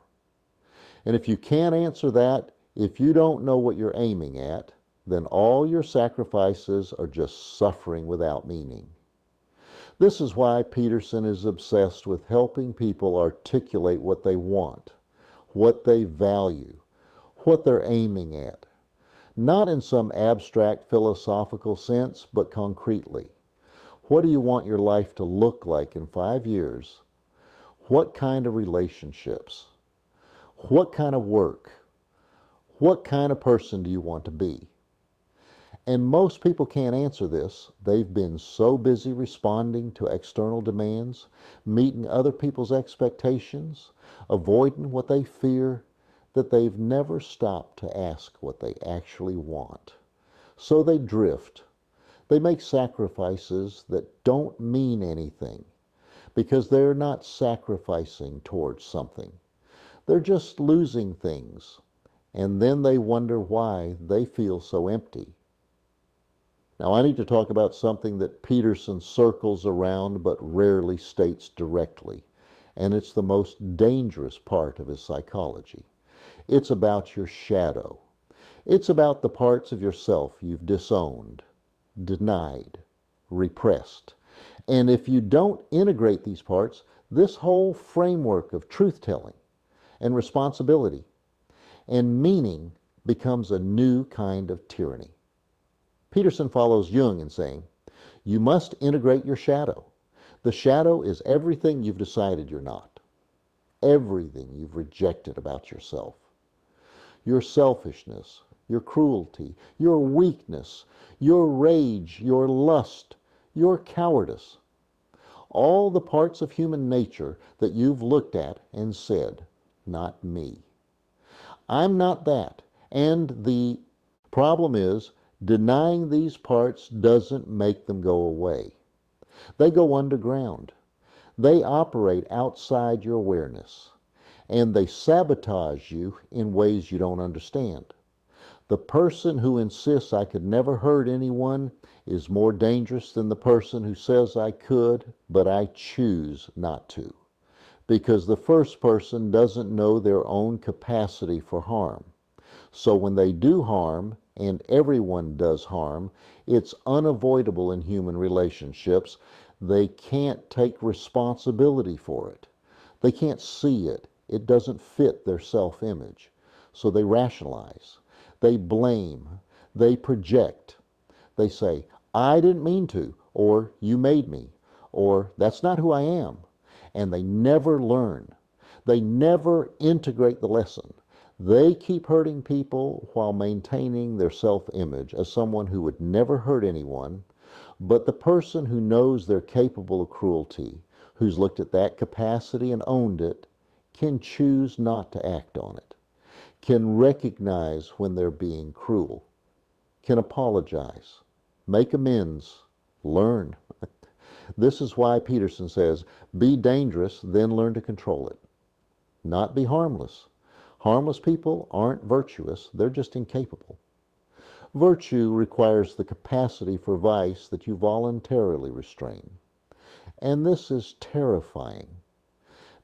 And if you can't answer that, if you don't know what you're aiming at, then all your sacrifices are just suffering without meaning. This is why Peterson is obsessed with helping people articulate what they want, what they value, what they're aiming at. Not in some abstract philosophical sense, but concretely. What do you want your life to look like in 5 years? What kind of relationships? What kind of work? What kind of person do you want to be? And most people can't answer this. They've been so busy responding to external demands, meeting other people's expectations, avoiding what they fear, that they've never stopped to ask what they actually want. So they drift. They make sacrifices that don't mean anything because they're not sacrificing towards something. They're just losing things. And then they wonder why they feel so empty. Now I need to talk about something that Peterson circles around but rarely states directly. And it's the most dangerous part of his psychology. It's about your shadow. It's about the parts of yourself you've disowned, denied, repressed. And if you don't integrate these parts, this whole framework of truth-telling and responsibility and meaning becomes a new kind of tyranny. Peterson follows Jung in saying, you must integrate your shadow. The shadow is everything you've decided you're not, everything you've rejected about yourself. Your selfishness, your cruelty, your weakness, your rage, your lust, your cowardice. All the parts of human nature that you've looked at and said, not me. I'm not that. And the problem is, denying these parts doesn't make them go away. They go underground. They operate outside your awareness. And they sabotage you in ways you don't understand. The person who insists I could never hurt anyone is more dangerous than the person who says I could, but I choose not to. Because the first person doesn't know their own capacity for harm. So when they do harm, and everyone does harm, it's unavoidable in human relationships. They can't take responsibility for it. They can't see it. It doesn't fit their self-image. So they rationalize. They blame. They project. They say, I didn't mean to, or you made me, or that's not who I am. And they never learn. They never integrate the lesson. They keep hurting people while maintaining their self-image as someone who would never hurt anyone, but the person who knows they're capable of cruelty, who's looked at that capacity and owned it, can choose not to act on it, can recognize when they're being cruel, can apologize, make amends, learn. This is why Peterson says, be dangerous, then learn to control it. Not be harmless. Harmless people aren't virtuous, they're just incapable. Virtue requires the capacity for vice that you voluntarily restrain. And this is terrifying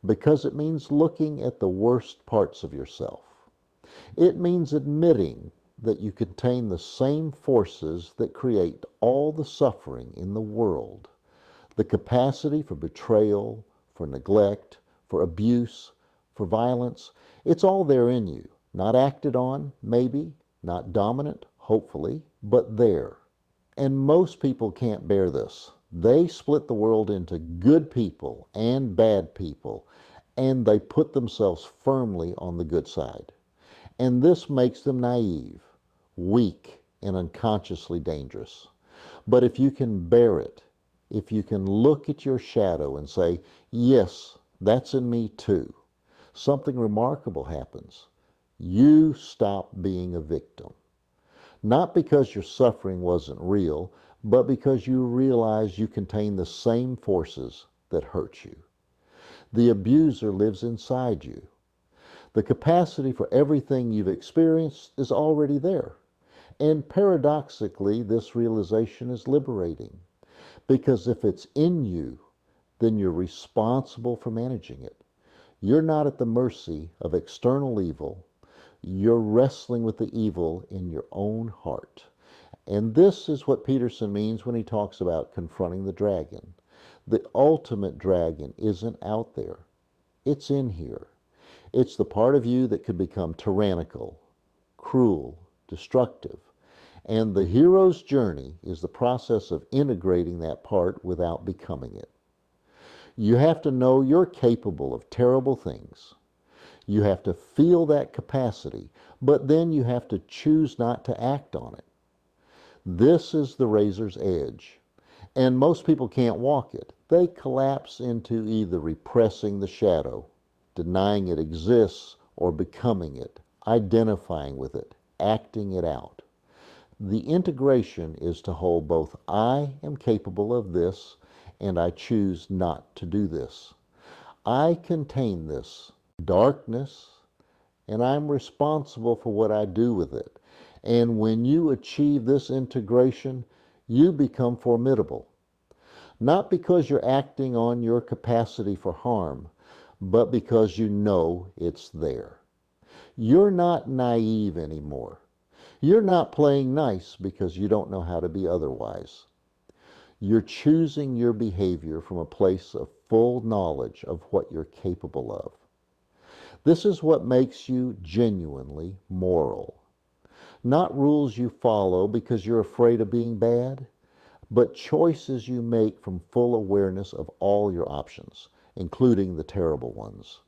because it means looking at the worst parts of yourself. It means admitting that you contain the same forces that create all the suffering in the world. The capacity for betrayal, for neglect, for abuse, for violence, it's all there in you. Not acted on, maybe, not dominant, hopefully, but there. And most people can't bear this. They split the world into good people and bad people, and they put themselves firmly on the good side. And this makes them naive, weak, and unconsciously dangerous. But if you can bear it, if you can look at your shadow and say, yes, that's in me too, something remarkable happens. You stop being a victim. Not because your suffering wasn't real, but because you realize you contain the same forces that hurt you. The abuser lives inside you. The capacity for everything you've experienced is already there. And paradoxically, this realization is liberating. Because if it's in you, then you're responsible for managing it. You're not at the mercy of external evil. You're wrestling with the evil in your own heart. And this is what Peterson means when he talks about confronting the dragon. The ultimate dragon isn't out there. It's in here. It's the part of you that could become tyrannical, cruel, destructive. And the hero's journey is the process of integrating that part without becoming it. You have to know you're capable of terrible things. You have to feel that capacity, but then you have to choose not to act on it. This is the razor's edge. And most people can't walk it. They collapse into either repressing the shadow, denying it exists, or becoming it, identifying with it, acting it out. The integration is to hold both I am capable of this and I choose not to do this. I contain this darkness and I'm responsible for what I do with it. And when you achieve this integration, you become formidable. Not because you're acting on your capacity for harm, but because you know it's there. You're not naive anymore. You're not playing nice because you don't know how to be otherwise. You're choosing your behavior from a place of full knowledge of what you're capable of. This is what makes you genuinely moral. Not rules you follow because you're afraid of being bad, but choices you make from full awareness of all your options, including the terrible ones.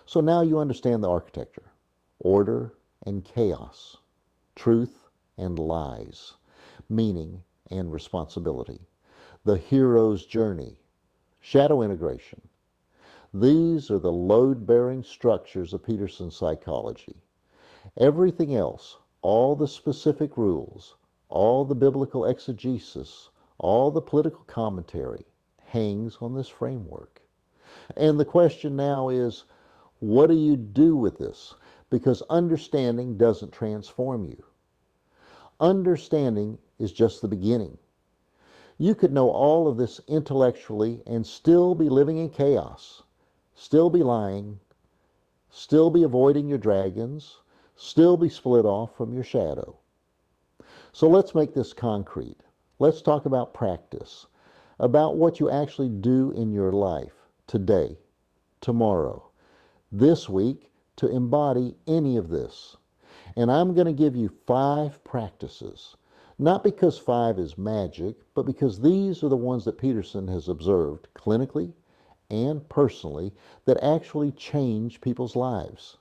So now you understand the architecture: order and chaos, truth and lies, meaning and responsibility, the hero's journey, shadow integration. These are the load-bearing structures of Peterson's psychology. Everything else, all the specific rules, all the biblical exegesis, all the political commentary, hangs on this framework. And the question now is, what do you do with this? Because understanding doesn't transform you. Understanding is just the beginning. You could know all of this intellectually and still be living in chaos, still be lying, still be avoiding your dragons, still be split off from your shadow. So let's make this concrete. Let's talk about practice, about what you actually do in your life today, tomorrow, this week to embody any of this. And I'm going to give you 5 practices, not because 5 is magic, but because these are the ones that Peterson has observed clinically and personally that actually change people's lives.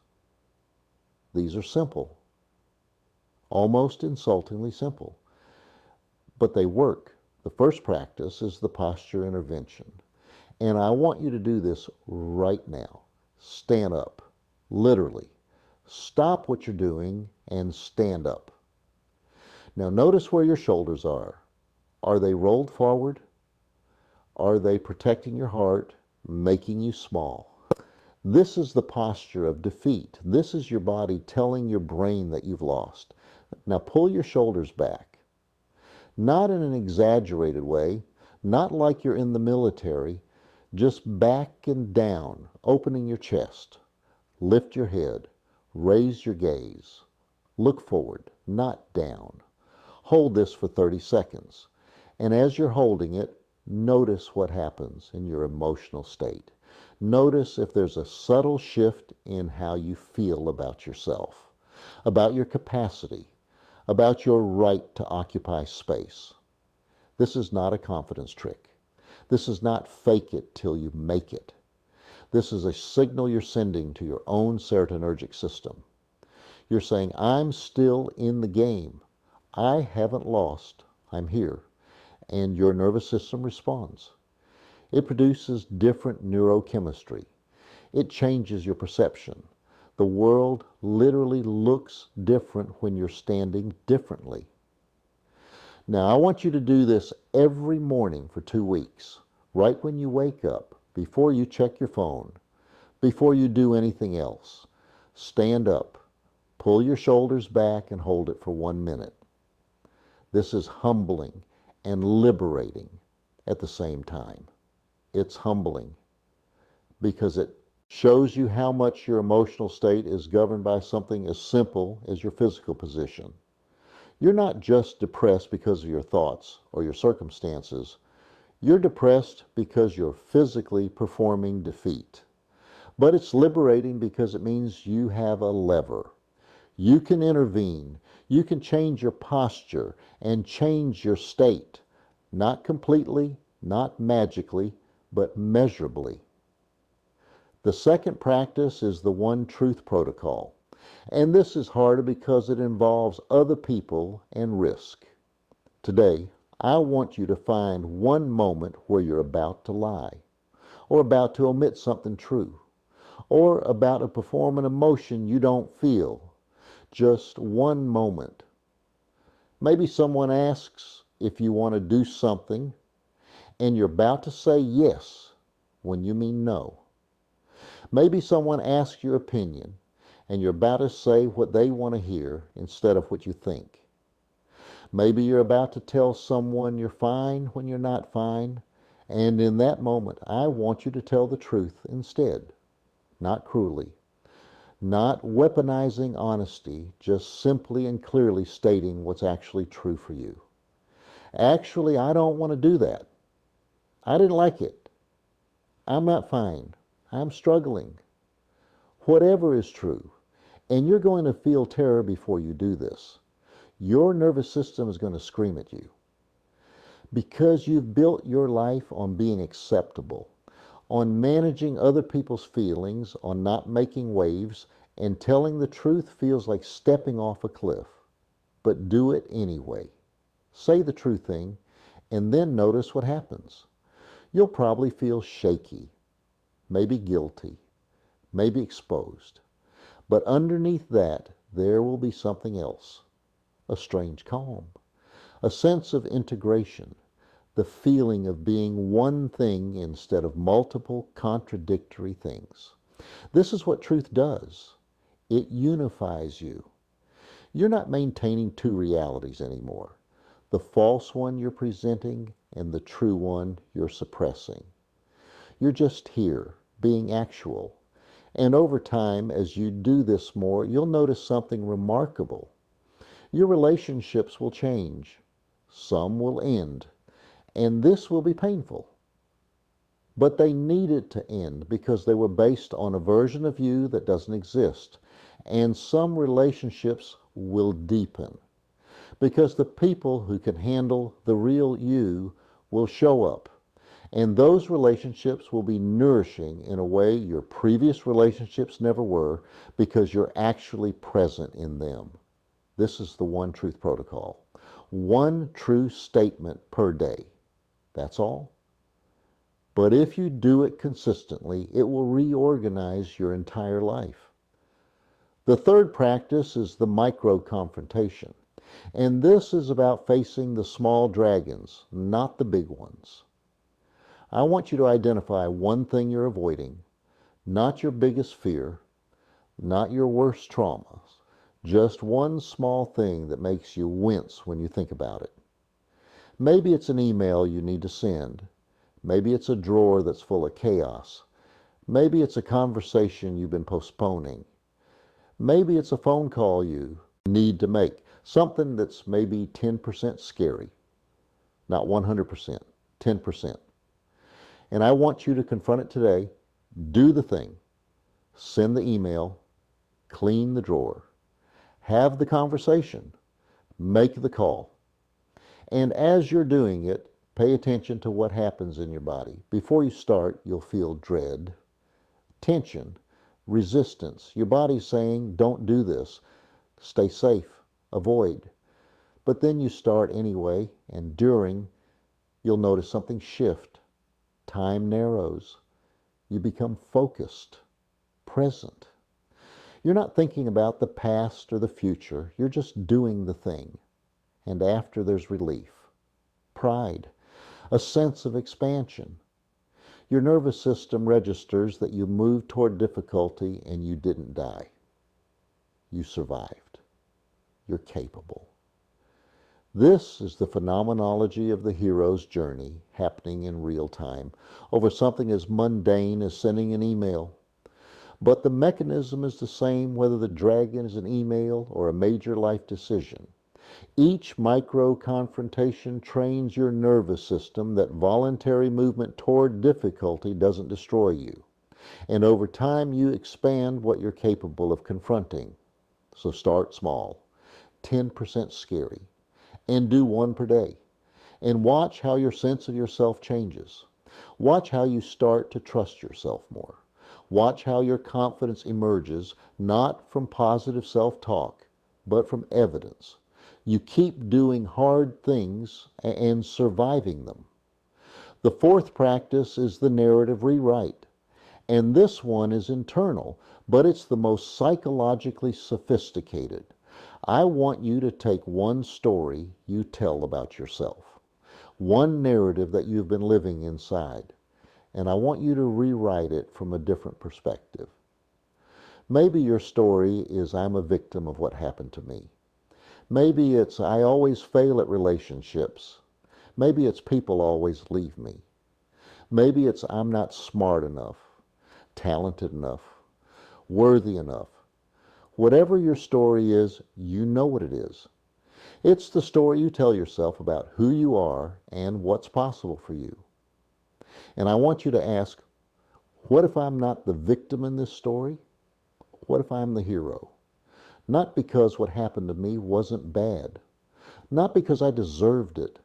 These are simple, almost insultingly simple, but they work. The first practice is the posture intervention. And I want you to do this right now. Stand up, literally. Stop what you're doing and stand up. Now notice where your shoulders are. Are they rolled forward? Are they protecting your heart, making you small? This is the posture of defeat. This is your body telling your brain that you've lost. Now pull your shoulders back. Not in an exaggerated way, not like you're in the military, just back and down, opening your chest. Lift your head. Raise your gaze. Look forward, not down. Hold this for 30 seconds. And as you're holding it, notice what happens in your emotional state. Notice if there's a subtle shift in how you feel about yourself, about your capacity, about your right to occupy space. This is not a confidence trick. This is not fake it till you make it. This is a signal you're sending to your own serotonergic system. You're saying, I'm still in the game. I haven't lost. I'm here. And your nervous system responds. It produces different neurochemistry. It changes your perception. The world literally looks different when you're standing differently. Now, I want you to do this every morning for 2 weeks, right when you wake up, before you check your phone, before you do anything else. Stand up, pull your shoulders back, and hold it for 1 minute. This is humbling and liberating at the same time. It's humbling because it shows you how much your emotional state is governed by something as simple as your physical position. You're not just depressed because of your thoughts or your circumstances. You're depressed because you're physically performing defeat. But it's liberating because it means you have a lever. You can intervene. You can change your posture and change your state. Not completely, not magically, but measurably. The second practice is the one truth protocol. And this is harder because it involves other people and risk. Today, I want you to find one moment where you're about to lie, or about to omit something true, or about to perform an emotion you don't feel. Just one moment. Maybe someone asks if you want to do something, and you're about to say yes when you mean no. Maybe someone asks your opinion, and you're about to say what they want to hear instead of what you think. Maybe you're about to tell someone you're fine when you're not fine, and in that moment, I want you to tell the truth instead, not cruelly, not weaponizing honesty, just simply and clearly stating what's actually true for you. Actually, I don't want to do that. I didn't like it. I'm not fine. I'm struggling. Whatever is true. And you're going to feel terror before you do this. your nervous system is going to scream at you because you've built your life on being acceptable, on managing other people's feelings, on not making waves, and telling the truth feels like stepping off a cliff. But do it anyway. Say the true thing, and then notice what happens. You'll probably feel shaky, maybe guilty, maybe exposed. But underneath that, there will be something else. A strange calm, a sense of integration, the feeling of being one thing instead of multiple contradictory things. This is what truth does. It unifies you. You're not maintaining two realities anymore. The false one you're presenting and the true one you're suppressing. You're just here, being actual. And over time, as you do this more, you'll notice something remarkable. Your relationships will change. Some will end. And this will be painful. But they needed to end because they were based on a version of you that doesn't exist. And some relationships will deepen because the people who can handle the real you will show up. And those relationships will be nourishing in a way your previous relationships never were because you're actually present in them. This is the One Truth Protocol. One true statement per day. That's all. But if you do it consistently, it will reorganize your entire life. The third practice is the micro-confrontation. And this is about facing the small dragons, not the big ones. I want you to identify one thing you're avoiding, not your biggest fear, not your worst traumas, just one small thing that makes you wince when you think about it. Maybe it's an email you need to send. Maybe it's a drawer that's full of chaos. Maybe it's a conversation you've been postponing. Maybe it's a phone call you need to make. Something that's maybe 10% scary. Not 100%, 10%. And I want you to confront it today. Do the thing. Send the email. Clean the drawer. Have the conversation. Make the call. And as you're doing it, pay attention to what happens in your body. Before you start, you'll feel dread, tension, resistance. Your body's saying, don't do this. Stay safe. Avoid. But then you start anyway, and during, you'll notice something shift. Time narrows. You become focused, present. You're not thinking about the past or the future. You're just doing the thing. And after there's relief, pride, a sense of expansion. Your nervous system registers that you moved toward difficulty and you didn't die. You survived. You're capable. This is the phenomenology of the hero's journey happening in real time over something as mundane as sending an email. But the mechanism is the same whether the dragon is an email or a major life decision. Each micro-confrontation trains your nervous system that voluntary movement toward difficulty doesn't destroy you. And over time you expand what you're capable of confronting. So start small, 10% scary, and do one per day. And watch how your sense of yourself changes. Watch how you start to trust yourself more. Watch how your confidence emerges, not from positive self-talk, but from evidence. You keep doing hard things and surviving them. The fourth practice is the narrative rewrite. And this one is internal, but it's the most psychologically sophisticated. I want you to take one story you tell about yourself, one narrative that you've been living inside, and I want you to rewrite it from a different perspective. Maybe your story is I'm a victim of what happened to me. Maybe it's I always fail at relationships. Maybe it's people always leave me. Maybe it's I'm not smart enough, talented enough, worthy enough. Whatever your story is, you know what it is. It's the story you tell yourself about who you are and what's possible for you. And I want you to ask, what if I'm not the victim in this story? What if I'm the hero? Not because what happened to me wasn't bad. Not because I deserved it,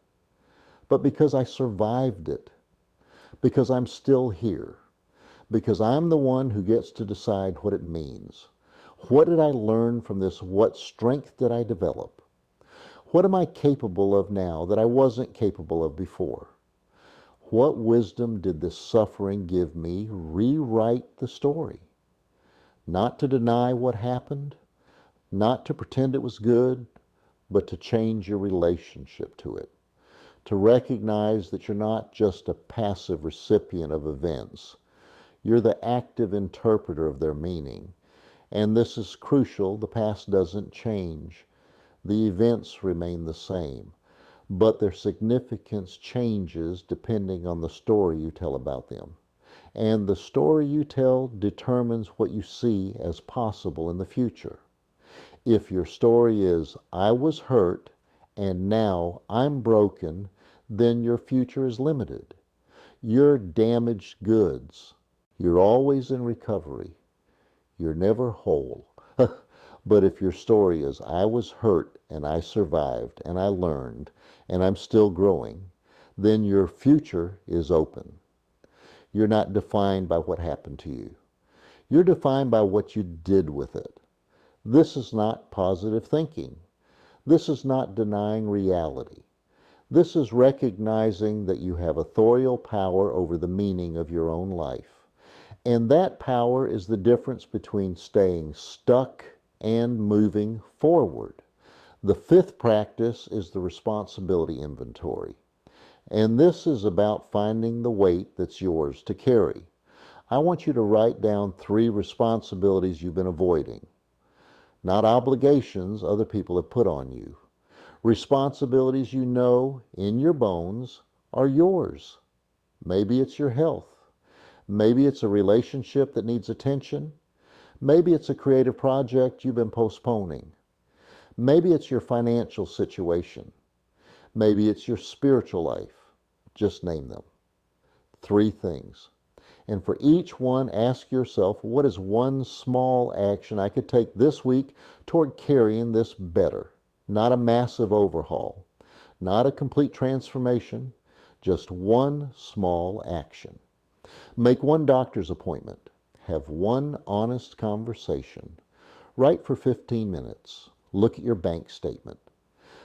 but because I survived it. Because I'm still here. Because I'm the one who gets to decide what it means. What did I learn from this? What strength did I develop? What am I capable of now that I wasn't capable of before? What wisdom did this suffering give me? Rewrite the story. Not to deny what happened, not to pretend it was good, but to change your relationship to it. To recognize that you're not just a passive recipient of events. You're the active interpreter of their meaning. And this is crucial. The past doesn't change. The events remain the same, but their significance changes depending on the story you tell about them. And the story you tell determines what you see as possible in the future. If your story is, I was hurt and now I'm broken, then your future is limited. You're damaged goods. You're always in recovery. You're never whole. But if your story is, I was hurt and I survived and I learned and I'm still growing, then your future is open. You're not defined by what happened to you. You're defined by what you did with it. This is not positive thinking. This is not denying reality. This is recognizing that you have authorial power over the meaning of your own life. And that power is the difference between staying stuck and moving forward. The fifth practice is the responsibility inventory. And this is about finding the weight that's yours to carry. I want you to write down 3 responsibilities you've been avoiding. Not obligations other people have put on you. Responsibilities you know in your bones are yours. Maybe it's your health. Maybe it's a relationship that needs attention. Maybe it's a creative project you've been postponing. Maybe it's your financial situation. Maybe it's your spiritual life. Just name them. 3 things. And for each one, ask yourself, what is one small action I could take this week toward carrying this better? Not a massive overhaul, not a complete transformation, just one small action. Make 1 doctor's appointment. Have 1 honest conversation. Write for 15 minutes. Look at your bank statement.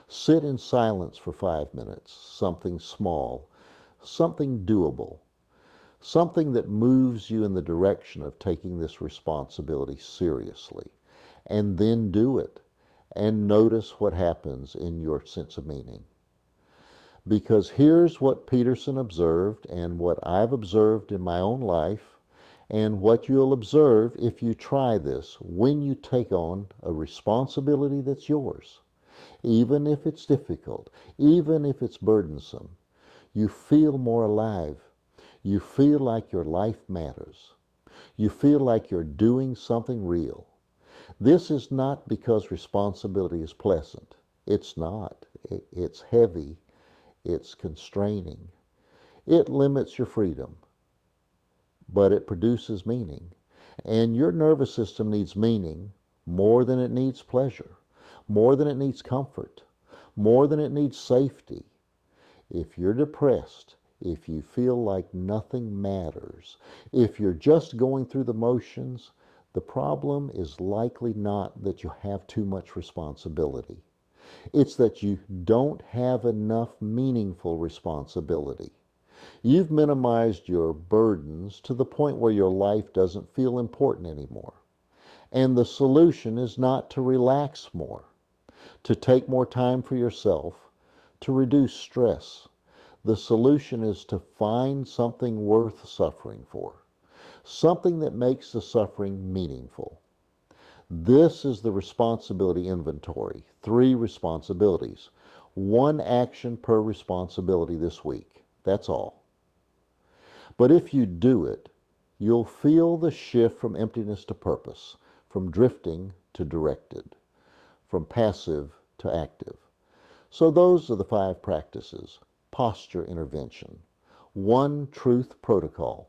Sit in silence for 5 minutes. Something small, something doable, something that moves you in the direction of taking this responsibility seriously. And then do it. And notice what happens in your sense of meaning. Because here's what Peterson observed and what I've observed in my own life and what you'll observe if you try this when you take on a responsibility that's yours. Even if it's difficult, even if it's burdensome, you feel more alive. You feel like your life matters. You feel like you're doing something real. This is not because responsibility is pleasant. It's not. It's heavy. It's constraining. It limits your freedom. But it produces meaning. And your nervous system needs meaning more than it needs pleasure, more than it needs comfort, more than it needs safety. If you're depressed, if you feel like nothing matters, if you're just going through the motions, the problem is likely not that you have too much responsibility. It's that you don't have enough meaningful responsibility. You've minimized your burdens to the point where your life doesn't feel important anymore. And the solution is not to relax more, to take more time for yourself, to reduce stress. The solution is to find something worth suffering for, something that makes the suffering meaningful. This is the responsibility inventory. 3 responsibilities. 1 action per responsibility this week. That's all. But if you do it, you'll feel the shift from emptiness to purpose, from drifting to directed, from passive to active. So those are the 5 practices. Posture intervention, 1 truth protocol,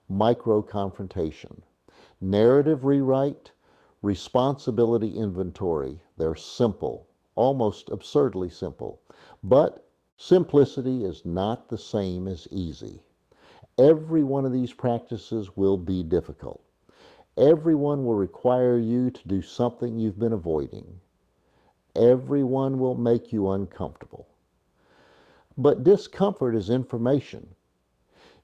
micro confrontation, narrative rewrite, responsibility inventory. They're simple, almost absurdly simple. But simplicity is not the same as easy. Every one of these practices will be difficult. Everyone will require you to do something you've been avoiding. Everyone will make you uncomfortable. But discomfort is information.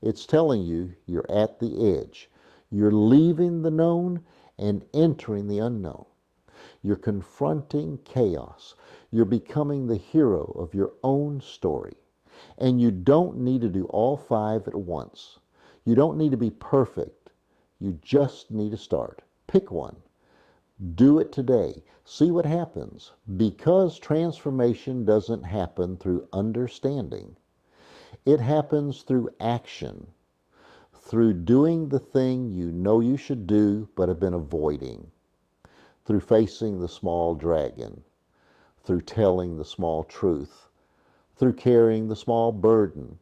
It's telling you you're at the edge. You're leaving the known and entering the unknown. You're confronting chaos. You're becoming the hero of your own story. And you don't need to do all five at once. You don't need to be perfect. You just need to start. Pick one. Do it today. See what happens. Because transformation doesn't happen through understanding. It happens through action. Through doing the thing you know you should do but have been avoiding. Through facing the small dragon. Through telling the small truth. Through carrying the small burden.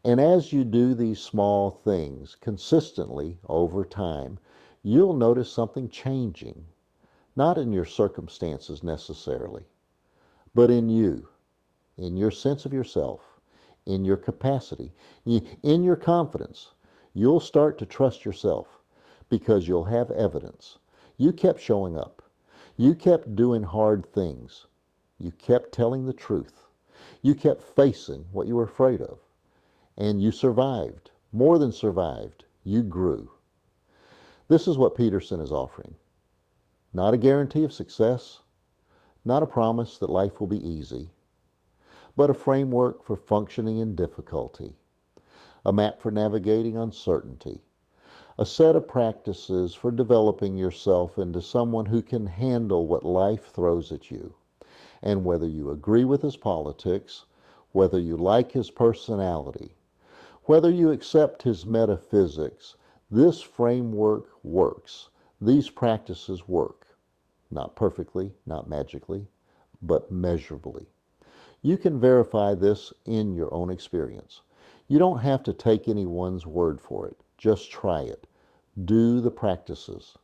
And as you do these small things consistently over time, you'll notice something changing. Not in your circumstances necessarily, but in you, in your sense of yourself, in your capacity, in your confidence. You'll start to trust yourself because you'll have evidence. You kept showing up. You kept doing hard things. You kept telling the truth. You kept facing what you were afraid of. And you survived. More than survived. You grew. This is what Peterson is offering. Not a guarantee of success, not a promise that life will be easy, but a framework for functioning in difficulty, a map for navigating uncertainty, a set of practices for developing yourself into someone who can handle what life throws at you. And whether you agree with his politics, whether you like his personality, whether you accept his metaphysics, this framework works. These practices work. Not perfectly, not magically, but measurably. You can verify this in your own experience. You don't have to take anyone's word for it. Just try it. Do the practices.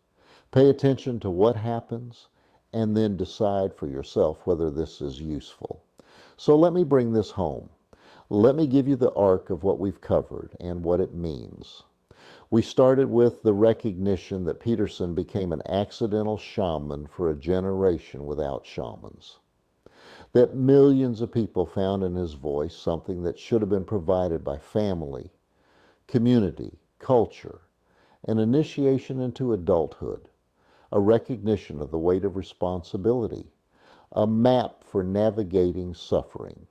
Pay attention to what happens and then decide for yourself whether this is useful. So let me bring this home. Let me give you the arc of what we've covered and what it means. We started with the recognition that Peterson became an accidental shaman for a generation without shamans. That millions of people found in his voice something that should have been provided by family, community, culture, an initiation into adulthood, a recognition of the weight of responsibility, a map for navigating suffering.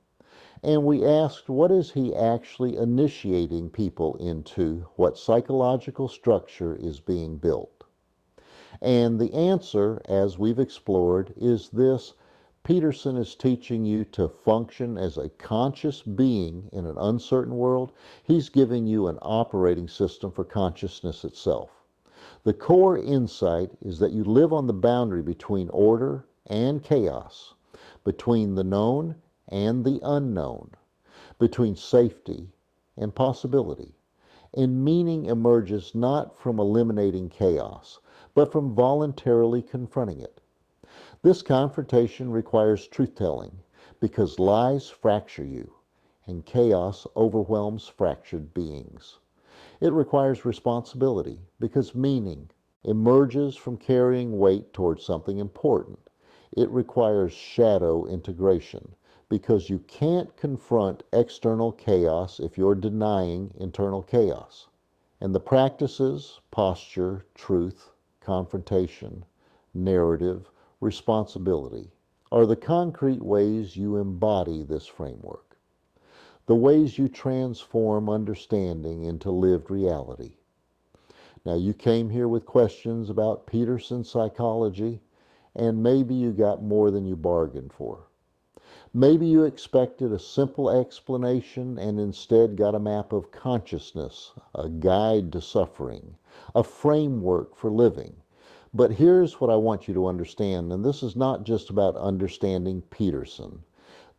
And we asked, what is he actually initiating people into? What psychological structure is being built? And the answer, as we've explored, is this: Peterson is teaching you to function as a conscious being in an uncertain world. He's giving you an operating system for consciousness itself. The core insight is that you live on the boundary between order and chaos, between the known and the unknown, between safety and possibility. And meaning emerges not from eliminating chaos, but from voluntarily confronting it. This confrontation requires truth-telling, because lies fracture you, and chaos overwhelms fractured beings. It requires responsibility, because meaning emerges from carrying weight towards something important. It requires shadow integration, because you can't confront external chaos if you're denying internal chaos. And the practices, posture, truth, confrontation, narrative, responsibility, are the concrete ways you embody this framework, the ways you transform understanding into lived reality. Now, you came here with questions about Peterson's psychology, and maybe you got more than you bargained for. Maybe you expected a simple explanation and instead got a map of consciousness, a guide to suffering, a framework for living. But here's what I want you to understand, and this is not just about understanding Peterson.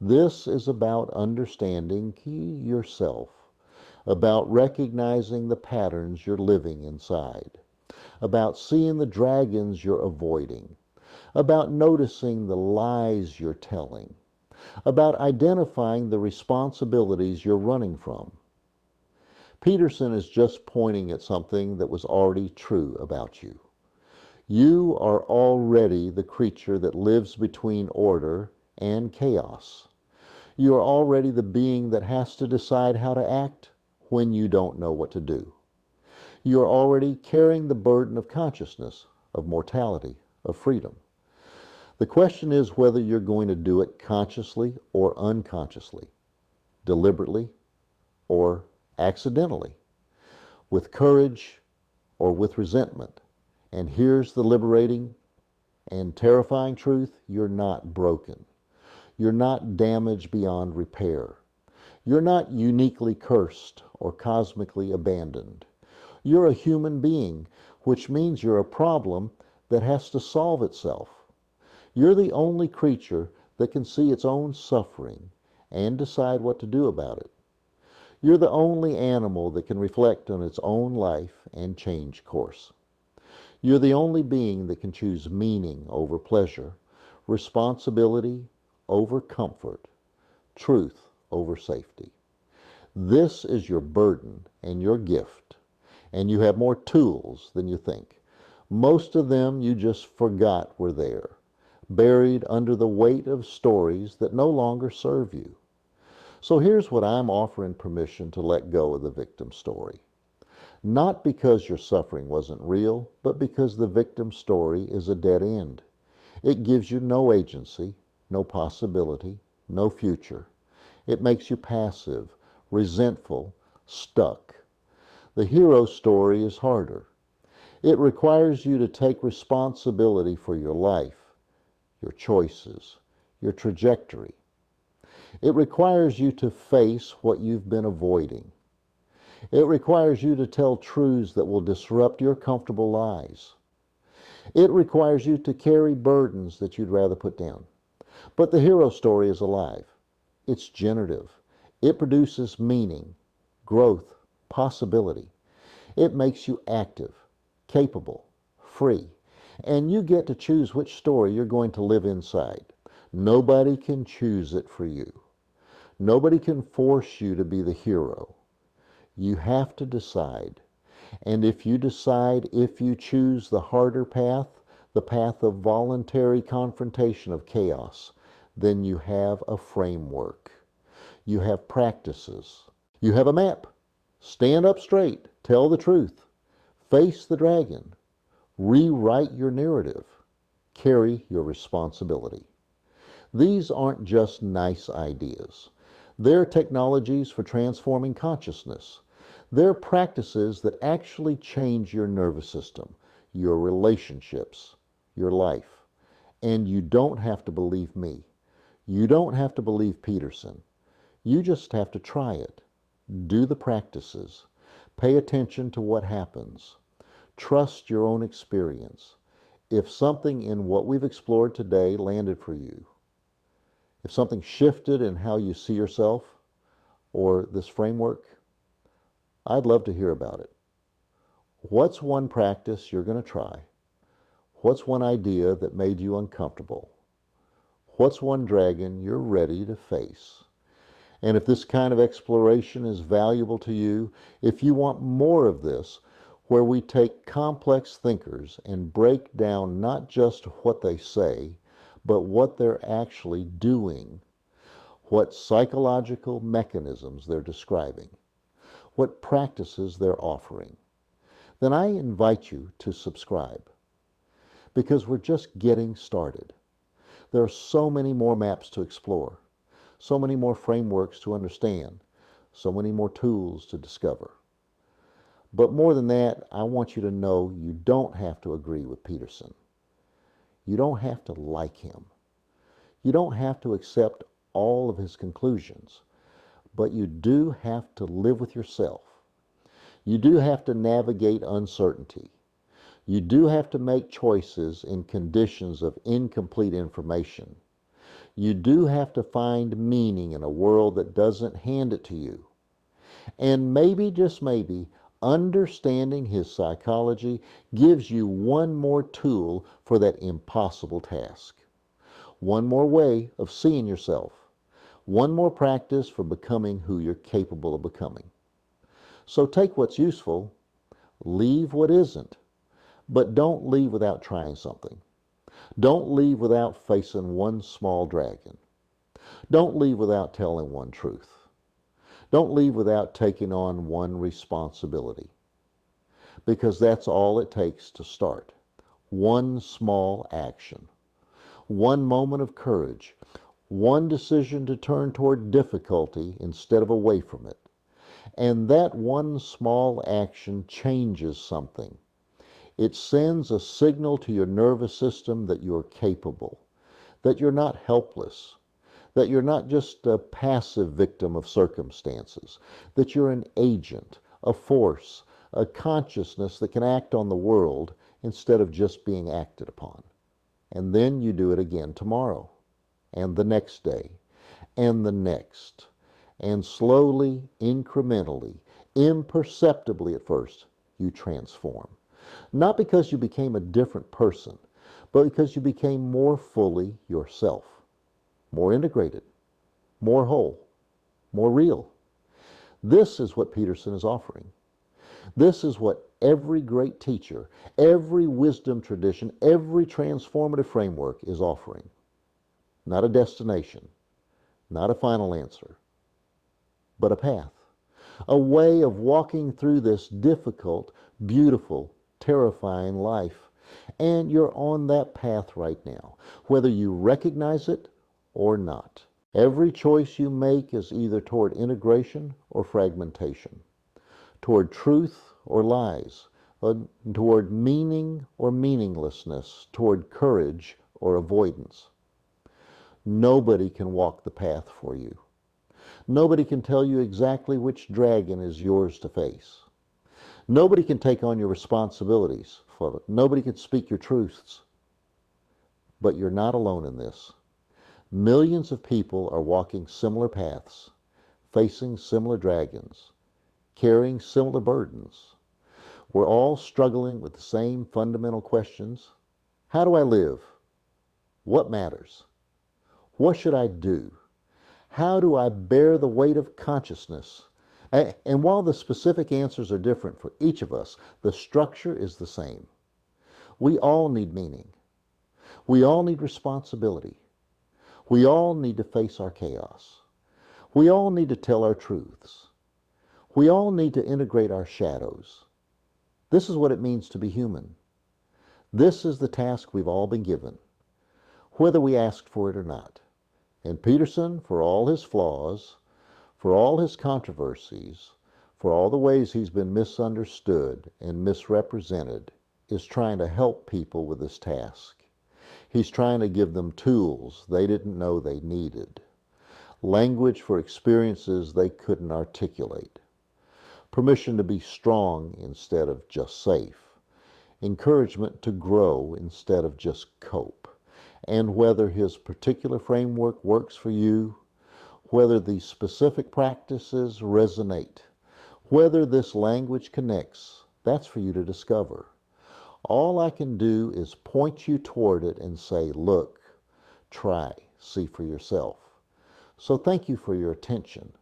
This is about understanding yourself, about recognizing the patterns you're living inside, about seeing the dragons you're avoiding, about noticing the lies you're telling, about identifying the responsibilities you're running from. Peterson is just pointing at something that was already true about you. You are already the creature that lives between order and chaos. You are already the being that has to decide how to act when you don't know what to do. You are already carrying the burden of consciousness, of mortality, of freedom. The question is whether you're going to do it consciously or unconsciously, deliberately or accidentally, with courage or with resentment. And here's the liberating and terrifying truth: you're not broken. You're not damaged beyond repair. You're not uniquely cursed or cosmically abandoned. You're a human being, which means you're a problem that has to solve itself. You're the only creature that can see its own suffering and decide what to do about it. You're the only animal that can reflect on its own life and change course. You're the only being that can choose meaning over pleasure, responsibility over comfort, truth over safety. This is your burden and your gift, and you have more tools than you think. Most of them you just forgot were there, buried under the weight of stories that no longer serve you. So here's what I'm offering permission to let go of the victim story. Not because your suffering wasn't real, but because the victim story is a dead end. It gives you no agency, no possibility, no future. It makes you passive, resentful, stuck. The hero story is harder. It requires you to take responsibility for your life, your choices, your trajectory. It requires you to face what you've been avoiding. It requires you to tell truths that will disrupt your comfortable lies. It requires you to carry burdens that you'd rather put down. But the hero story is alive. It's generative. It produces meaning, growth, possibility. It makes you active, capable, free. And you get to choose which story you're going to live inside. Nobody can choose it for you. Nobody can force you to be the hero. You have to decide. And if you decide, if you choose the harder path, the path of voluntary confrontation of chaos, then you have a framework. You have practices. You have a map. Stand up straight. Tell the truth. Face the dragon. Rewrite your narrative. Carry your responsibility. These aren't just nice ideas. They're technologies for transforming consciousness. They're practices that actually change your nervous system, your relationships, your life. And you don't have to believe me. You don't have to believe Peterson. You just have to try it. Do the practices. Pay attention to what happens. Trust your own experience. If something in what we've explored today landed for you, if something shifted in how you see yourself or this framework, I'd love to hear about it. What's one practice you're going to try? What's one idea that made you uncomfortable? What's one dragon you're ready to face? And if this kind of exploration is valuable to you, if you want more of this, where we take complex thinkers and break down not just what they say, but what they're actually doing, what psychological mechanisms they're describing, what practices they're offering, then I invite you to subscribe, because we're just getting started. There are so many more maps to explore, so many more frameworks to understand, so many more tools to discover. But more than that, I want you to know you don't have to agree with Peterson. You don't have to like him. You don't have to accept all of his conclusions. But you do have to live with yourself. You do have to navigate uncertainty. You do have to make choices in conditions of incomplete information. You do have to find meaning in a world that doesn't hand it to you. And maybe, just maybe, Understanding his psychology gives you one more tool for that impossible task, one more way of seeing yourself, one more practice for becoming who you're capable of becoming. So take what's useful, leave what isn't, but don't leave without trying something. Don't leave without facing one small dragon. Don't leave without telling one truth. Don't leave without taking on one responsibility, because that's all it takes to start. One small action, one moment of courage, one decision to turn toward difficulty instead of away from it. And that one small action changes something. It sends a signal to your nervous system that you're capable, that you're not helpless, that you're not just a passive victim of circumstances, that you're an agent, a force, a consciousness that can act on the world instead of just being acted upon. And then you do it again tomorrow, and the next day, and the next. And slowly, incrementally, imperceptibly at first, you transform. Not because you became a different person, but because you became more fully yourself, more integrated, more whole, more real. This is what Peterson is offering. This is what every great teacher, every wisdom tradition, every transformative framework is offering. Not a destination, not a final answer, but a path, a way of walking through this difficult, beautiful, terrifying life. And you're on that path right now, whether you recognize it or not. Every choice you make is either toward integration or fragmentation, toward truth or lies, toward meaning or meaninglessness, toward courage or avoidance. Nobody can walk the path for you. Nobody can tell you exactly which dragon is yours to face. Nobody can take on your responsibilities for it. Nobody can speak your truths. But you're not alone in this. Millions of people are walking similar paths, facing similar dragons, carrying similar burdens. We're all struggling with the same fundamental questions. How do I live? What matters? What should I do? How do I bear the weight of consciousness? And while the specific answers are different for each of us, the structure is the same. We all need meaning. We all need responsibility. We all need to face our chaos. We all need to tell our truths. We all need to integrate our shadows. This is what it means to be human. This is the task we've all been given, whether we asked for it or not. And Peterson, for all his flaws, for all his controversies, for all the ways he's been misunderstood and misrepresented, is trying to help people with this task. He's trying to give them tools they didn't know they needed, language for experiences they couldn't articulate, permission to be strong instead of just safe, encouragement to grow instead of just cope. And whether his particular framework works for you, whether these specific practices resonate, whether this language connects, that's for you to discover. All I can do is point you toward it and say, look, try, see for yourself. So thank you for your attention.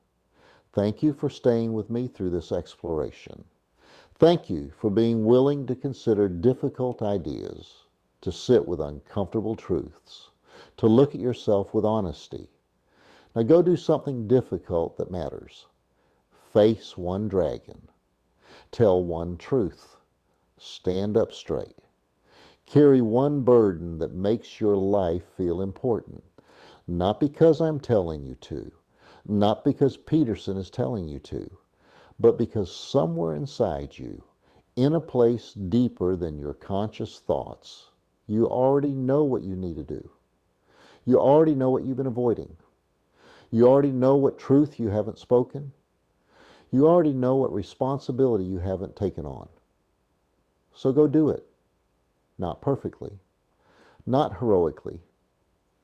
Thank you for staying with me through this exploration. Thank you for being willing to consider difficult ideas, to sit with uncomfortable truths, to look at yourself with honesty. Now go do something difficult that matters. Face one dragon. Tell one truth. Stand up straight. Carry one burden that makes your life feel important. Not because I'm telling you to, not because Peterson is telling you to, but because somewhere inside you, in a place deeper than your conscious thoughts, you already know what you need to do. You already know what you've been avoiding. You already know what truth you haven't spoken. You already know what responsibility you haven't taken on. So go do it. Not perfectly, not heroically,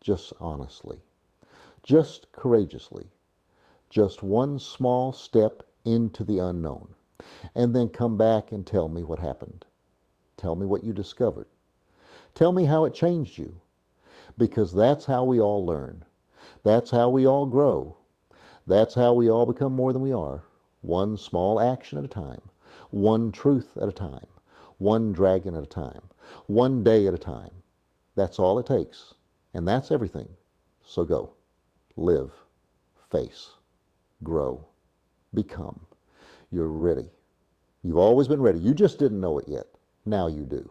just honestly, just courageously, just one small step into the unknown. And then come back and tell me what happened. Tell me what you discovered. Tell me how it changed you. Because that's how we all learn. That's how we all grow. That's how we all become more than we are. One small action at a time. One truth at a time. One dragon at a time. One day at a time. That's all it takes. And that's everything. So go. Live. Face. Grow. Become. You're ready. You've always been ready. You just didn't know it yet. Now you do.